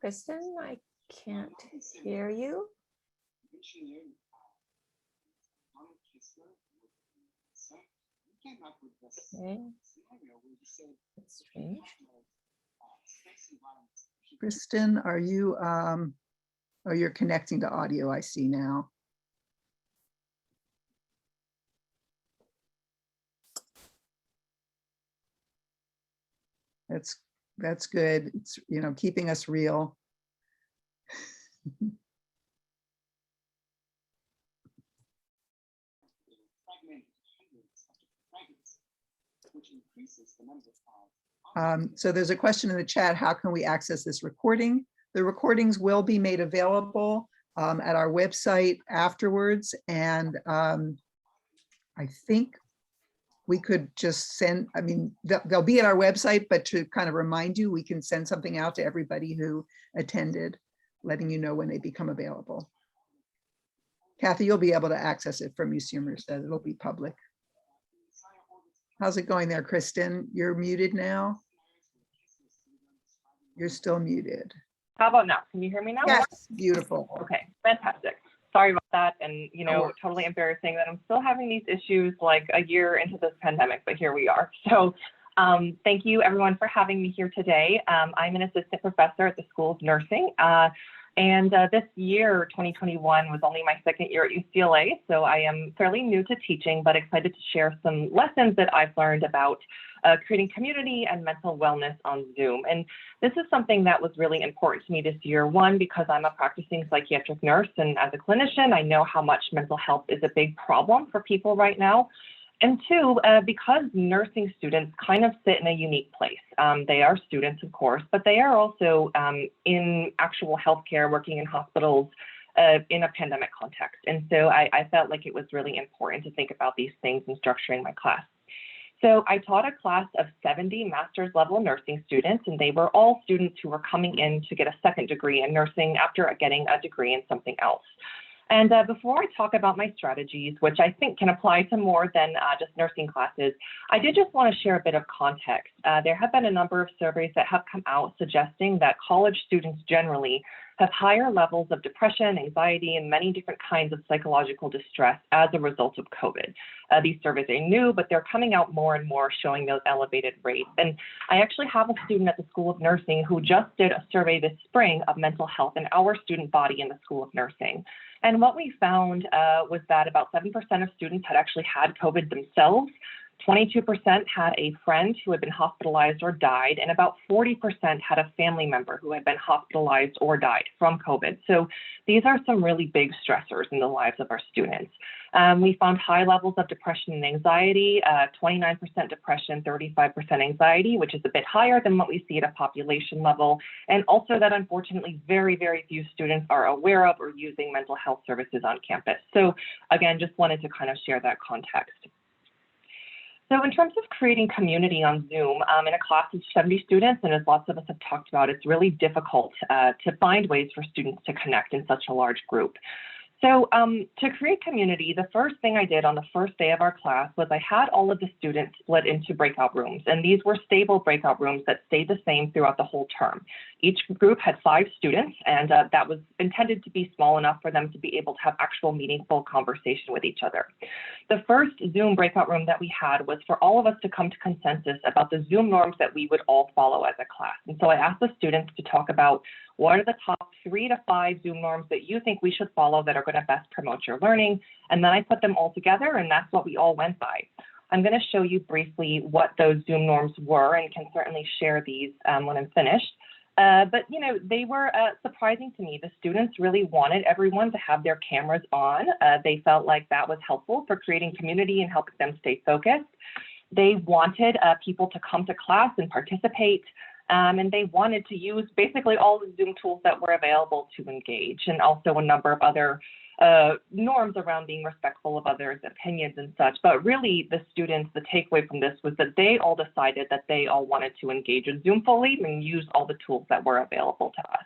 Kristen, I can't hear you. Okay. That's strange. Kristen, are you, oh, you're connecting to audio, I see now. That's good. It's, you know, keeping us real. So there's a question in the chat, how can we access this recording? The recordings will be made available at our website afterwards. And I think we could just send, I mean, they'll be at our website, but to kind of remind you, we can send something out to everybody who attended, letting you know when they become available. Kathy, you'll be able to access it from UCMR, so it'll be public. How's it going there, Kristen? You're muted now. You're still muted. How about now? Can you hear me now? Yes, beautiful. Okay, Fantastic. Sorry about that. And, you know, totally embarrassing that I'm still having these issues like a year into this pandemic, but here we are. So thank you everyone for having me here today. I'm an assistant professor at the School of Nursing. And this year, 2021, was only my second year at UCLA, so I am fairly new to teaching, but excited to share some lessons that I've learned about creating community and mental wellness on Zoom. And this is something that was really important to me this year. One, because I'm a practicing psychiatric nurse, and as a clinician, I know how much mental health is a big problem for people right now. And two, because nursing students kind of sit in a unique place. They are students, of course, but they are also in actual healthcare, working in hospitals in a pandemic context. And so I felt like it was really important to think about these things in structuring my class. So I taught a class of 70 master's level nursing students, and they were all students who were coming in to get a second degree in nursing after getting a degree in something else. And before I talk about my strategies, which I think can apply to more than just nursing classes, I did just want to share a bit of context. There have been a number of surveys that have come out suggesting that college students generally have higher levels of depression, anxiety, and many different kinds of psychological distress as a result of COVID. These surveys are new, but they're coming out more and more showing those elevated rates. And I actually have a student at the School of Nursing who just did a survey this spring of mental health in our student body in the School of Nursing. And what we found was that about 7% of students had actually had COVID themselves. 22% had a friend who had been hospitalized or died, and about 40% had a family member who had been hospitalized or died from COVID. So these are some really big stressors in the lives of our students. We found high levels of depression and anxiety, 29% depression, 35% anxiety, which is a bit higher than what we see at a population level. And also that unfortunately very, very few students are aware of or using mental health services on campus. So again, just wanted to kind of share that context. So in terms of creating community on Zoom, in a class of 70 students, and as lots of us have talked about, it's really difficult to find ways for students to connect in such a large group. So to create community, the first thing I did on the first day of our class was I had all of the students split into breakout rooms, and these were stable breakout rooms that stayed the same throughout the whole term. Each group had 5 students, and that was intended to be small enough for them to be able to have actual meaningful conversation with each other. The first Zoom breakout room that we had was for all of us to come to consensus about the Zoom norms that we would all follow as a class. And so I asked the students to talk about what are the top 3 to 5 Zoom norms that you think we should follow that are going to best promote your learning? And then I put them all together, and that's what we all went by. I'm going to show you briefly what those Zoom norms were, and can certainly share these when I'm finished. But, you know, they were surprising to me. The students really wanted everyone to have their cameras on. They felt like that was helpful for creating community and helping them stay focused. They wanted people to come to class and participate. And they wanted to use basically all the Zoom tools that were available to engage, and also a number of other norms around being respectful of others' opinions and such. But really, the students, the takeaway from this was that they all decided that they all wanted to engage in Zoom fully and use all the tools that were available to us.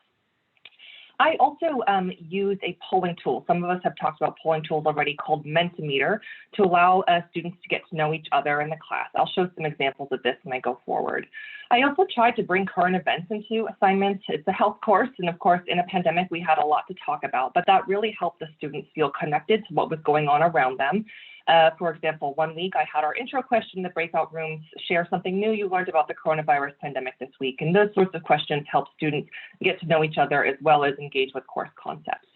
I also use a polling tool. Some of us have talked about polling tools already called Mentimeter to allow students to get to know each other in the class. I'll show some examples of this when I go forward. I also tried to bring current events into assignments. It's a health course, and of course, in a pandemic, we had a lot to talk about, but that really helped the students feel connected to what was going on around them. For example, one week I had our intro question in the breakout rooms, share something new you learned about the coronavirus pandemic this week. And those sorts of questions help students get to know each other as well as engage with course concepts.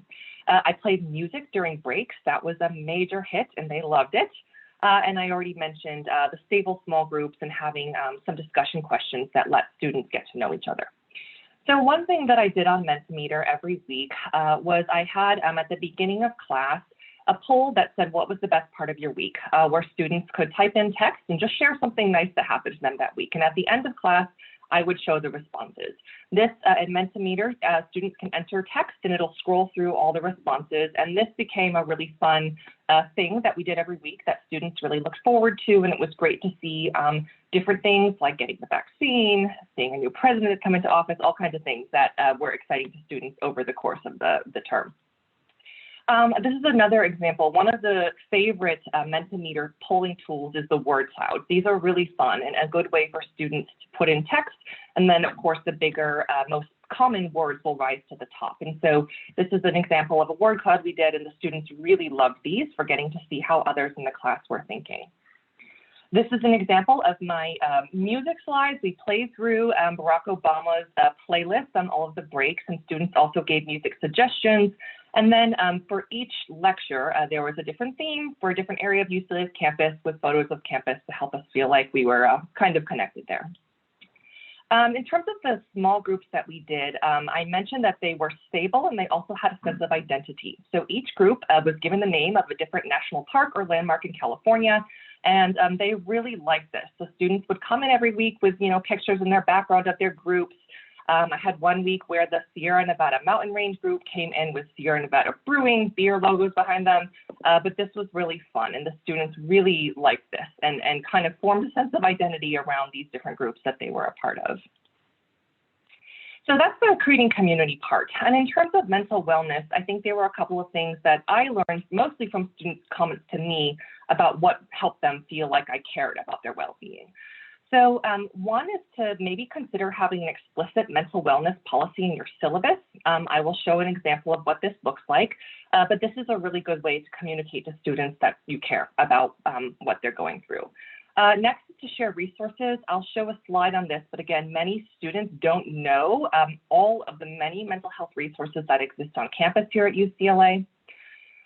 I played music during breaks. That was a major hit and they loved it. And I already mentioned the stable small groups and having some discussion questions that let students get to know each other. So one thing that I did on Mentimeter every week was I had at the beginning of class a poll that said what was the best part of your week, where students could type in text and just share something nice that happened to them that week. And at the end of class, I would show the responses. This in Mentimeter, students can enter text and it'll scroll through all the responses. And this became a really fun thing that we did every week that students really looked forward to. And it was great to see different things like getting the vaccine, seeing a new president come into office, all kinds of things that were exciting to students over the course of the term. This is another example. One of the favorite Mentimeter polling tools is the word cloud. These are really fun and a good way for students to put in text. And then, of course, the bigger, most common words will rise to the top. And so this is an example of a word cloud we did, and the students really loved these for getting to see how others in the class were thinking. This is an example of my music slides. We played through Barack Obama's playlist on all of the breaks, and students also gave music suggestions. And then for each lecture, there was a different theme for a different area of UCLA's campus with photos of campus to help us feel like we were kind of connected there. In terms of the small groups that we did, I mentioned that they were stable and they also had a sense of identity. So each group was given the name of a different national park or landmark in California, and they really liked this. So students would come in every week with, pictures in their background of their groups. I had one week where the Sierra Nevada Mountain Range group came in with Sierra Nevada Brewing beer logos behind them, but this was really fun and the students really liked this and kind of formed a sense of identity around these different groups that they were a part of. So that's the creating community part. And in terms of mental wellness, I think there were a couple of things that I learned mostly from students' comments to me about what helped them feel like I cared about their well-being. So one is to maybe consider having an explicit mental wellness policy in your syllabus. I will show an example of what this looks like, but this is a really good way to communicate to students that you care about what they're going through. Next is to share resources. I'll show a slide on this, but again, many students don't know all of the many mental health resources that exist on campus here at UCLA.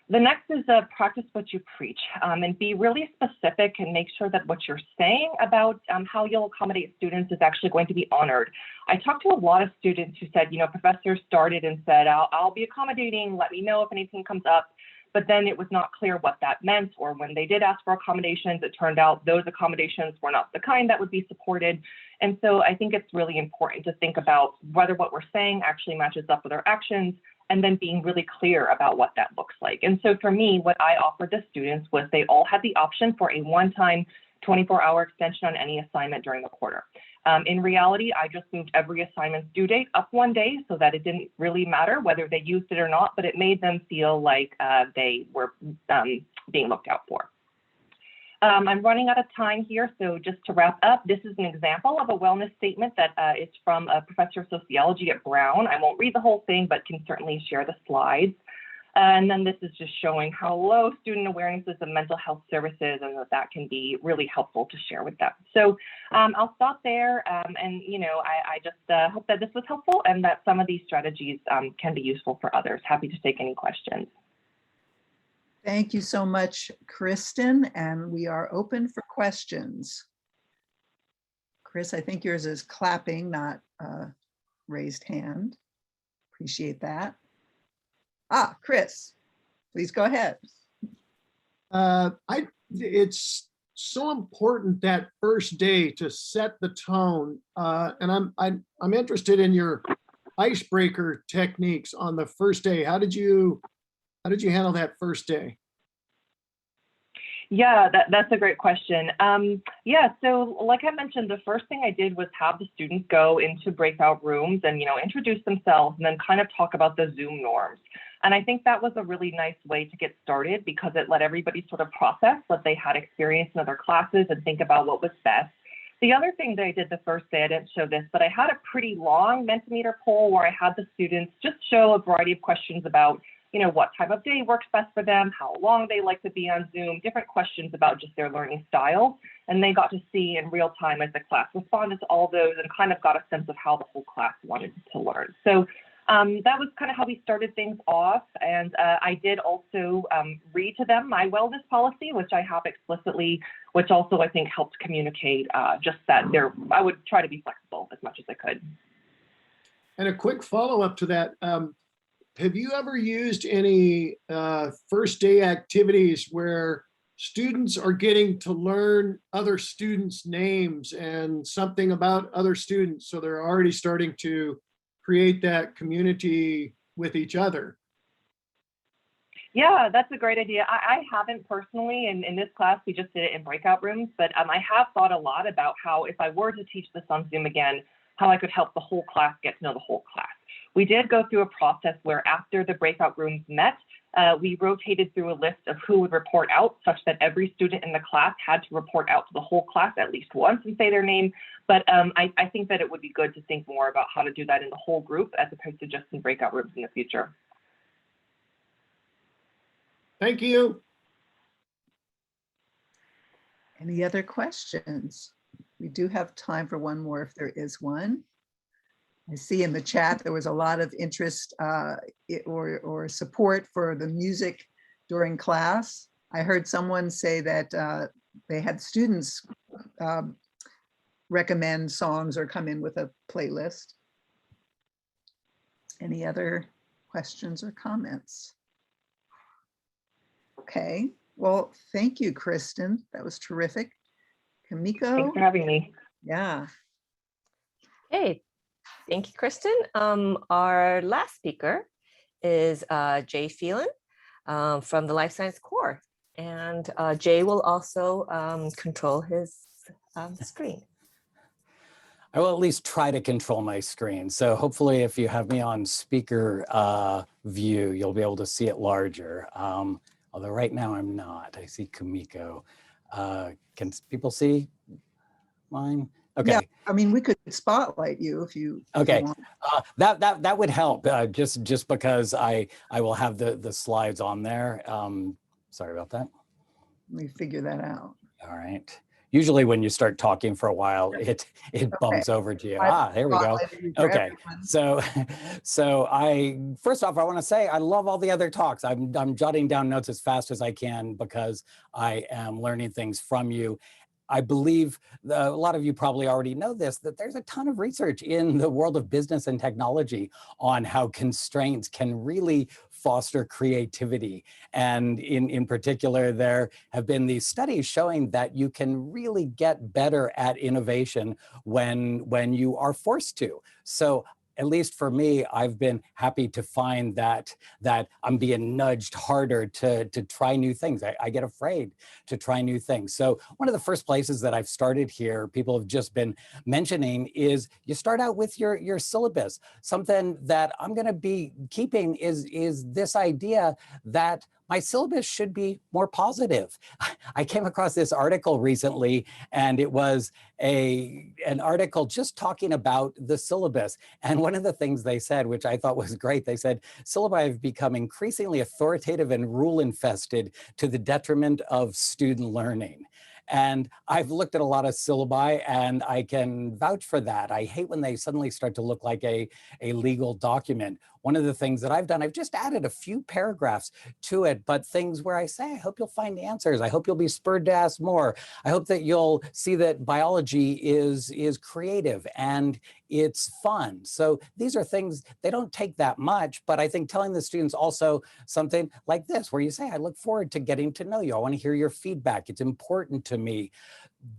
The next is practice what you preach and be really specific and make sure that what you're saying about how you'll accommodate students is actually going to be honored. I talked to a lot of students who said, professors started and said, I'll be accommodating, let me know if anything comes up. But then it was not clear what that meant, or when they did ask for accommodations, it turned out those accommodations were not the kind that would be supported. And so I think it's really important to think about whether what we're saying actually matches up with our actions, and then being really clear about what that looks like. And so for me, what I offered the students was they all had the option for a one-time 24-hour extension on any assignment during the quarter. In reality, I just moved every assignment's due date up one day so that it didn't really matter whether they used it or not, but it made them feel like they were being looked out for. I'm running out of time here, so just to wrap up, this is an example of a wellness statement that is from a professor of sociology at Brown. I won't read the whole thing, but can certainly share the slides. And then this is just showing how low student awareness is of mental health services and that can be really helpful to share with them. So I'll stop there and, I just hope that this was helpful and that some of these strategies can be useful for others. Happy to take any questions. Thank you so much, Kristen, and we are open for questions. Chris, I think yours is clapping, not raised hand. Appreciate that. Chris, please go ahead. It's so important that first day to set the tone, and I'm interested in your icebreaker techniques on the first day. How did you handle that first day? Yeah, that's a great question. Yeah, so like I mentioned, the first thing I did was have the students go into breakout rooms and, introduce themselves and then kind of talk about the Zoom norms. And I think that was a really nice way to get started because it let everybody sort of process what they had experienced in other classes and think about what was best. The other thing that I did the first day, I didn't show this, but I had a pretty long Mentimeter poll where I had the students just show a variety of questions about what time of day works best for them, how long they like to be on Zoom, different questions about just their learning style. And they got to see in real time as the class responded to all those and kind of got a sense of how the whole class wanted to learn. So that was kind of how we started things off. And I did also read to them my wellness policy, which I have explicitly, which also I think helped communicate just that I would try to be flexible as much as I could. And a quick follow-up to that. Have you ever used any first day activities where students are getting to learn other students' names and something about other students, so they're already starting to create that community with each other? Yeah, that's a great idea. I haven't personally, in this class, we just did it in breakout rooms, but I have thought a lot about how if I were to teach this on Zoom again, how I could help the whole class get to know the whole class. We did go through a process where after the breakout rooms met, we rotated through a list of who would report out such that every student in the class had to report out to the whole class at least once and say their name. But I think that it would be good to think more about how to do that in the whole group as opposed to just in breakout rooms in the future. Thank you. Any other questions? We do have time for one more if there is one. I see in the chat there was a lot of interest or support for the music during class. I heard someone say that they had students recommend songs or come in with a playlist. Any other questions or comments? Okay, well, thank you, Kristen. That was terrific. Kamiko? Thanks for having me. Yeah. Hey, thank you, Kristen. Our last speaker is Jay Phelan from the Life Science Core. And Jay will also control his screen. I will at least try to control my screen. So hopefully if you have me on speaker view, you'll be able to see it larger. Although right now I'm not. I see Kamiko. Can people see mine? Okay. Yeah, I mean, we could spotlight you if you. Okay, if you want. that would help. Just because I will have the slides on there. Sorry about that. Let me figure that out. All right. Usually when you start talking for a while, it bumps over to you. There we go. Okay, so first off, I want to say I love all the other talks. I'm jotting down notes as fast as I can because I am learning things from you. I believe a lot of you probably already know this, that there's a ton of research in the world of business and technology on how constraints can really foster creativity. And in particular, there have been these studies showing that you can really get better at innovation when you are forced to. So at least for me, I've been happy to find that I'm being nudged harder to try new things. I get afraid to try new things. So one of the first places that I've started here, people have just been mentioning, is you start out with your syllabus. Something that I'm going to be keeping is this idea that my syllabus should be more positive. I came across this article recently, and it was an article just talking about the syllabus. And one of the things they said, which I thought was great, they said, syllabi have become increasingly authoritative and rule-infested to the detriment of student learning. And I've looked at a lot of syllabi and I can vouch for that. I hate when they suddenly start to look like a legal document. One of the things that I've done, I've just added a few paragraphs to it, but things where I say, I hope you'll find answers. I hope you'll be spurred to ask more. I hope that you'll see that biology is creative and it's fun. So these are things, they don't take that much, but I think telling the students also something like this, where you say, I look forward to getting to know you. I want to hear your feedback. It's important to me.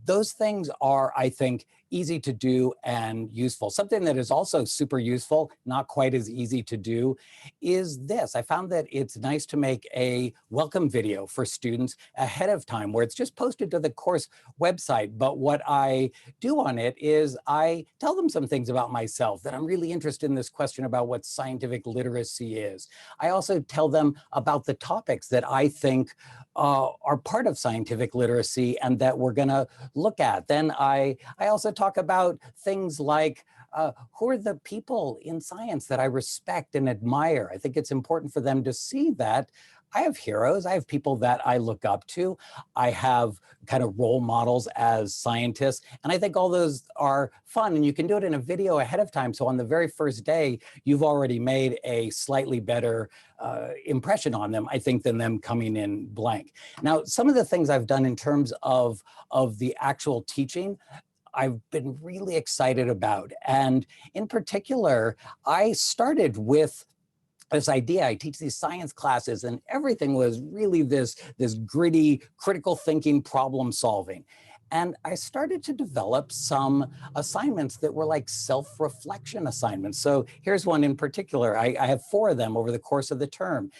those things are, I think, easy to do and useful. Something that is also super useful, not quite as easy to do, is this. I found that it's nice to make a welcome video for students ahead of time where it's just posted to the course website. But what I do on it is I tell them some things about myself, that I'm really interested in this question about what scientific literacy is. I also tell them about the topics that I think are part of scientific literacy and that we're going to look at. Then I also talk about things like who are the people in science that I respect and admire. I think it's important for them to see that I have heroes. I have people that I look up to. I have kind of role models as scientists. And I think all those are fun. And you can do it in a video ahead of time. So on the very first day, you've already made a slightly better impression on them, I think, than them coming in blank. Now, some of the things I've done in terms of the actual teaching, I've been really excited about. And in particular, I started with this idea. I teach these science classes and everything was really this gritty, critical thinking, problem solving. And I started to develop some assignments that were like self-reflection assignments. So here's one in particular. I have 4 of them over the course of the term.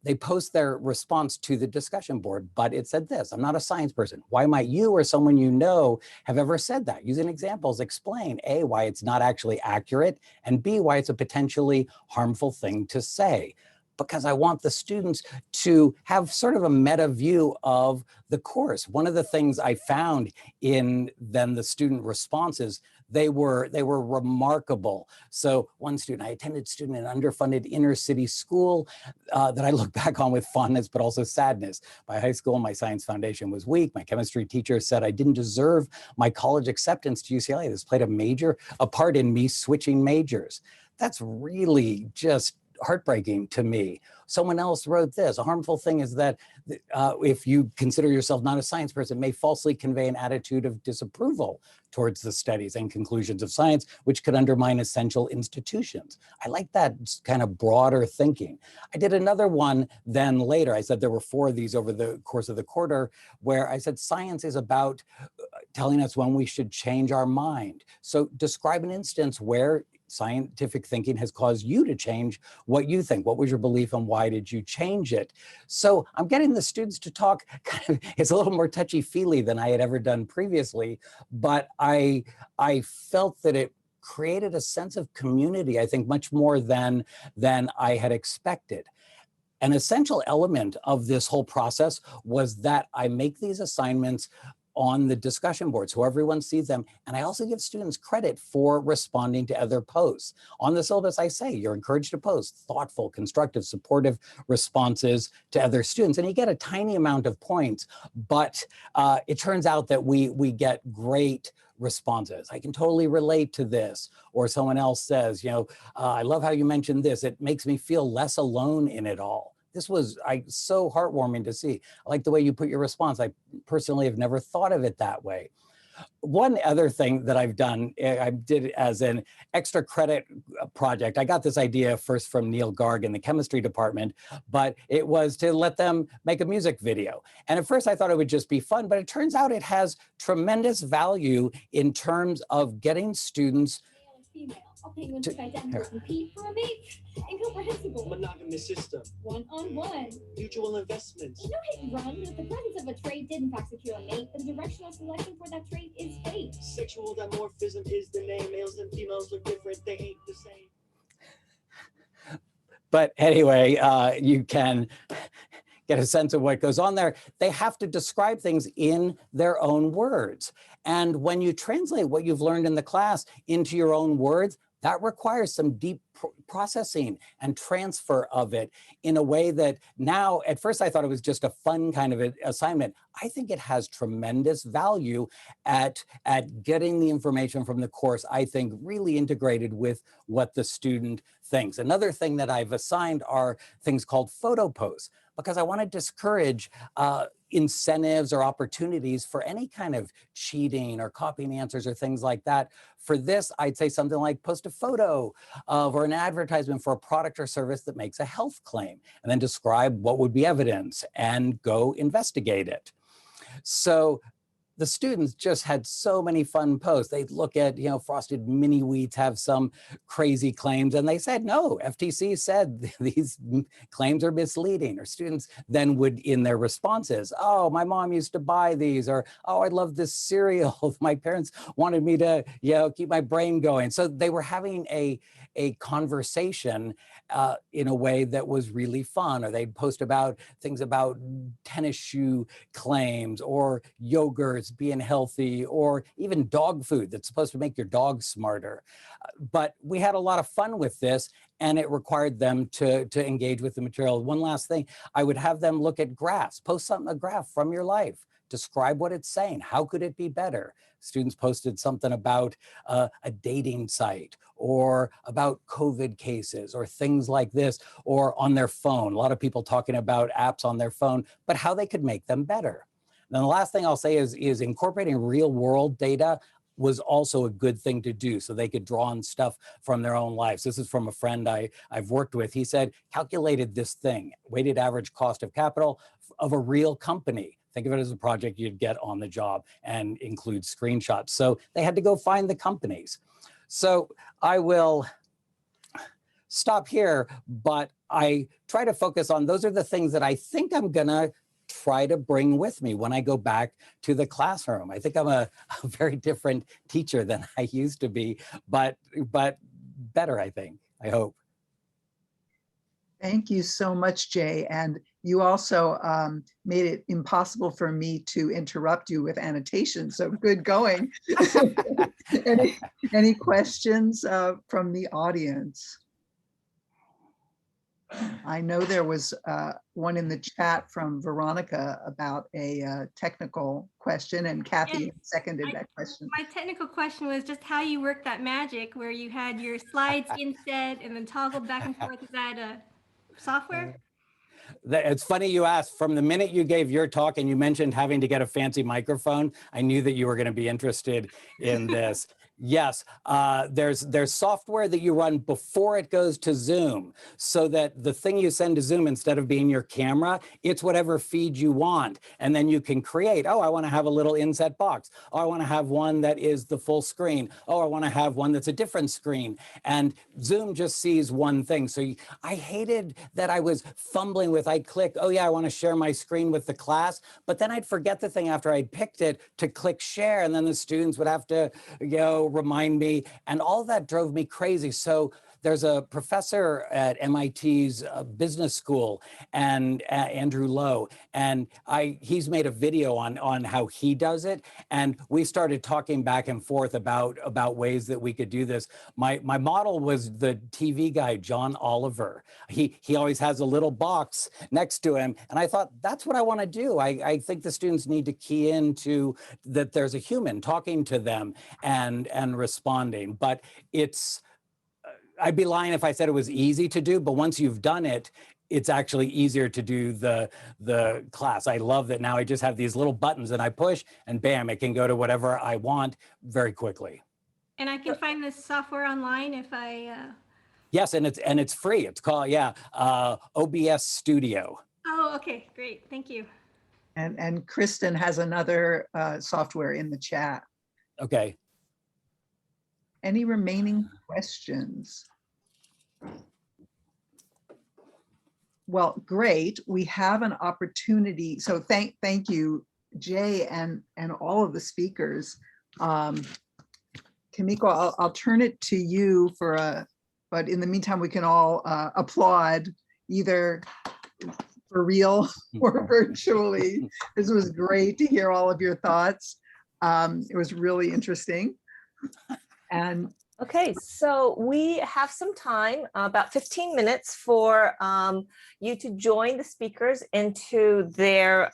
They post their response to the discussion board, but it said this: I'm not a science person. Why might you or someone you know have ever said that? Using examples, explain A, why it's not actually accurate, and B, why it's a potentially harmful thing to say. Because I want the students to have sort of a meta view of the course. One of the things I found in then the student responses, they were remarkable. So one student, I attended student in an underfunded inner city school that I look back on with fondness, but also sadness. By high school, my science foundation was weak. My chemistry teacher said I didn't deserve my college acceptance to UCLA. This played a part in me switching majors. That's really just heartbreaking to me. Someone else wrote this: a harmful thing is that if you consider yourself not a science person, it may falsely convey an attitude of disapproval towards the studies and conclusions of science, which could undermine essential institutions. I like that kind of broader thinking. I did another one then later. I said there were 4 of these over the course of the quarter, where I said science is about telling us when we should change our mind. So describe an instance where scientific thinking has caused you to change what you think. What was your belief and why did you change it? So I'm getting the students to talk kind of, it's a little more touchy-feely than I had ever done previously, but I felt that it created a sense of community, I think, much more than I had expected. An essential element of this whole process was that I make these assignments on the discussion board so everyone sees them. And I also give students credit for responding to other posts. On the syllabus, I say you're encouraged to post thoughtful, constructive, supportive responses to other students. And you get a tiny amount of points, but it turns out that we get great responses. I can totally relate to this. Or someone else says, I love how you mentioned this. It makes me feel less alone in it all. This was so heartwarming to see. I like the way you put your response. I personally have never thought of it that way. One other thing that I've done, I did it as an extra credit project. I got this idea first from Neil Garg in the chemistry department, but it was to let them make a music video. And at first I thought it would just be fun, but it turns out it has tremendous value in terms of getting students to compete for a mate. Incomprehensible. Monogamous system. One-on-one. Mutual investments. No hit and run. If the presence of a trait did in fact secure a mate, then directional selection for that trait is fate. Sexual dimorphism is the name. Males and females look different. They ain't the same. But anyway, you can get a sense of what goes on there. They have to describe things in their own words. And when you translate what you've learned in the class into your own words, that requires some deep processing and transfer of it in a way that now, at first I thought it was just a fun kind of assignment. I think it has tremendous value at getting the information from the course, I think, really integrated with what the student thinks. Another thing that I've assigned are things called photo posts, because I want to discourage incentives or opportunities for any kind of cheating or copying answers or things like that. For this, I'd say something like post a photo of or an advertisement for a product or service that makes a health claim, and then describe what would be evidence and go investigate it. So the students just had so many fun posts. They'd look at, frosted mini wheats have some crazy claims, and they said, no, FTC said these claims are misleading. Or students then would, in their responses, oh, my mom used to buy these, or, oh, I love this cereal. My parents wanted me to, keep my brain going. So they were having a conversation in a way that was really fun. Or they'd post about things about tennis shoe claims, or yogurts being healthy, or even dog food that's supposed to make your dog smarter. But we had a lot of fun with this, and it required them to engage with the material. One last thing, I would have them look at graphs, post a graph from your life. Describe what it's saying. How could it be better? Students posted something about a dating site, or about COVID cases, or things like this, or on their phone. A lot of people talking about apps on their phone, but how they could make them better. And the last thing I'll say is incorporating real world data was also a good thing to do, so they could draw on stuff from their own lives. This is from a friend I've worked with. He said, calculated this thing, weighted average cost of capital of a real company. Think of it as a project you'd get on the job, and include screenshots. So they had to go find the companies. So I will stop here, but I try to focus on, those are the things that I think I'm gonna try to bring with me when I go back to the classroom. I think I'm a very different teacher than I used to be, but better, I think, I hope. Thank you so much, Jay. And you also made it impossible for me to interrupt you with annotations. So good going. Any questions from the audience? I know there was one in the chat from Veronica about a technical question, and Kathy Yes, seconded that question. My technical question was just how you worked that magic where you had your slides instead and then toggled back and forth. Is that software? It's funny you asked. From the minute you gave your talk and you mentioned having to get a fancy microphone, I knew that you were going to be interested in this. Yes, there's software that you run before it goes to Zoom, so that the thing you send to Zoom, instead of being your camera, it's whatever feed you want. And then you can create, oh, I want to have a little inset box. Oh, I want to have one that is the full screen. Oh, I want to have one that's a different screen. And Zoom just sees one thing. So I hated that I was fumbling with, I'd click, oh yeah, I want to share my screen with the class, but then I'd forget the thing after I'd picked it to click share, and then the students would have to, remind me, and all that drove me crazy. So there's a professor at MIT's business school, and Andrew Lowe, and he's made a video on how he does it, and we started talking back and forth about ways that we could do this. My model was the TV guy, John Oliver. He always has a little box next to him, and I thought, that's what I want to do. I think the students need to key into that there's a human talking to them and responding, but I'd be lying if I said it was easy to do, but once you've done it, it's actually easier to do the class. I love that now I just have these little buttons and I push, and bam, it can go to whatever I want very quickly. And I can find this software online if I... Yes, and it's free. It's called, OBS Studio. Oh, okay, great, thank you. And Kristen has another software in the chat. Okay. Any remaining questions? Well, great. We have an opportunity. So thank you, Jay, and all of the speakers. Kimiko, I'll turn it to you but in the meantime, we can all applaud either for real or virtually. This was great to hear all of your thoughts. It was really interesting. And okay, so we have some time, about 15 minutes for you to join the speakers into their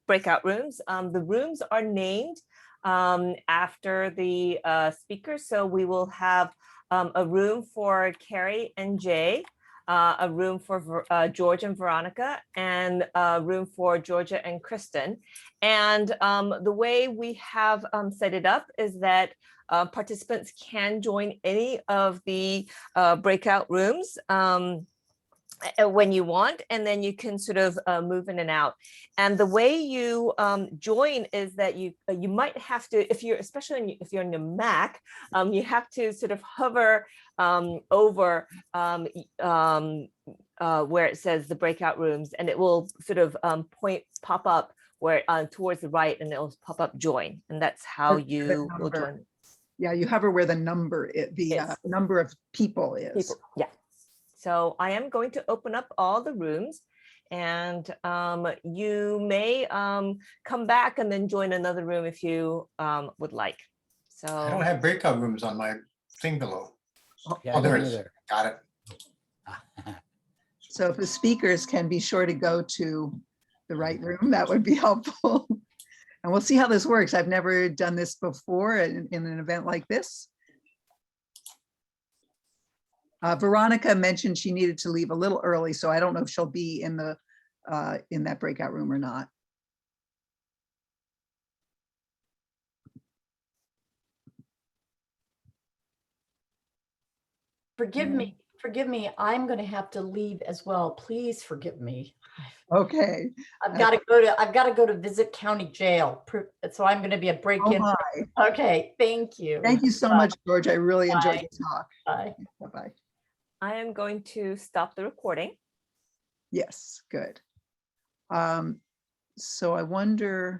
breakout rooms. The rooms are named after the speakers. So we will have a room for Carrie and Jay, a room for George and Veronica, and a room for Jorja and Kristen. And the way we have set it up is that participants can join any of the breakout rooms. when you want, and then you can sort of move in and out. And the way you join is that you might have to, if you're, especially if you're on your Mac, you have to sort of hover over where it says the breakout rooms, and it will sort of pop up where towards the right, and it'll pop up join, and that's how you will join. Yeah, you hover where the number, number of people is. Yeah. So I am going to open up all the rooms, and you may come back and then join another room if you would like. So I don't have breakout rooms on my thing below. Yeah, Oh, there it me is. neither. Got it. So if the speakers can be sure to go to the right room, that would be helpful. And we'll see how this works. I've never done this before in an event like this. Veronica mentioned she needed to leave a little early, so I don't know if she'll be in the in that breakout room or not. Forgive me. I'm going to have to leave as well. Please forgive me. Okay. I've got to go to visit county jail. So I'm going to be a break-in. Oh, okay. Thank you. Thank you so much, George. I really enjoyed the talk. Bye. Bye-bye. I am going to stop the recording. Yes, good. So I wonder.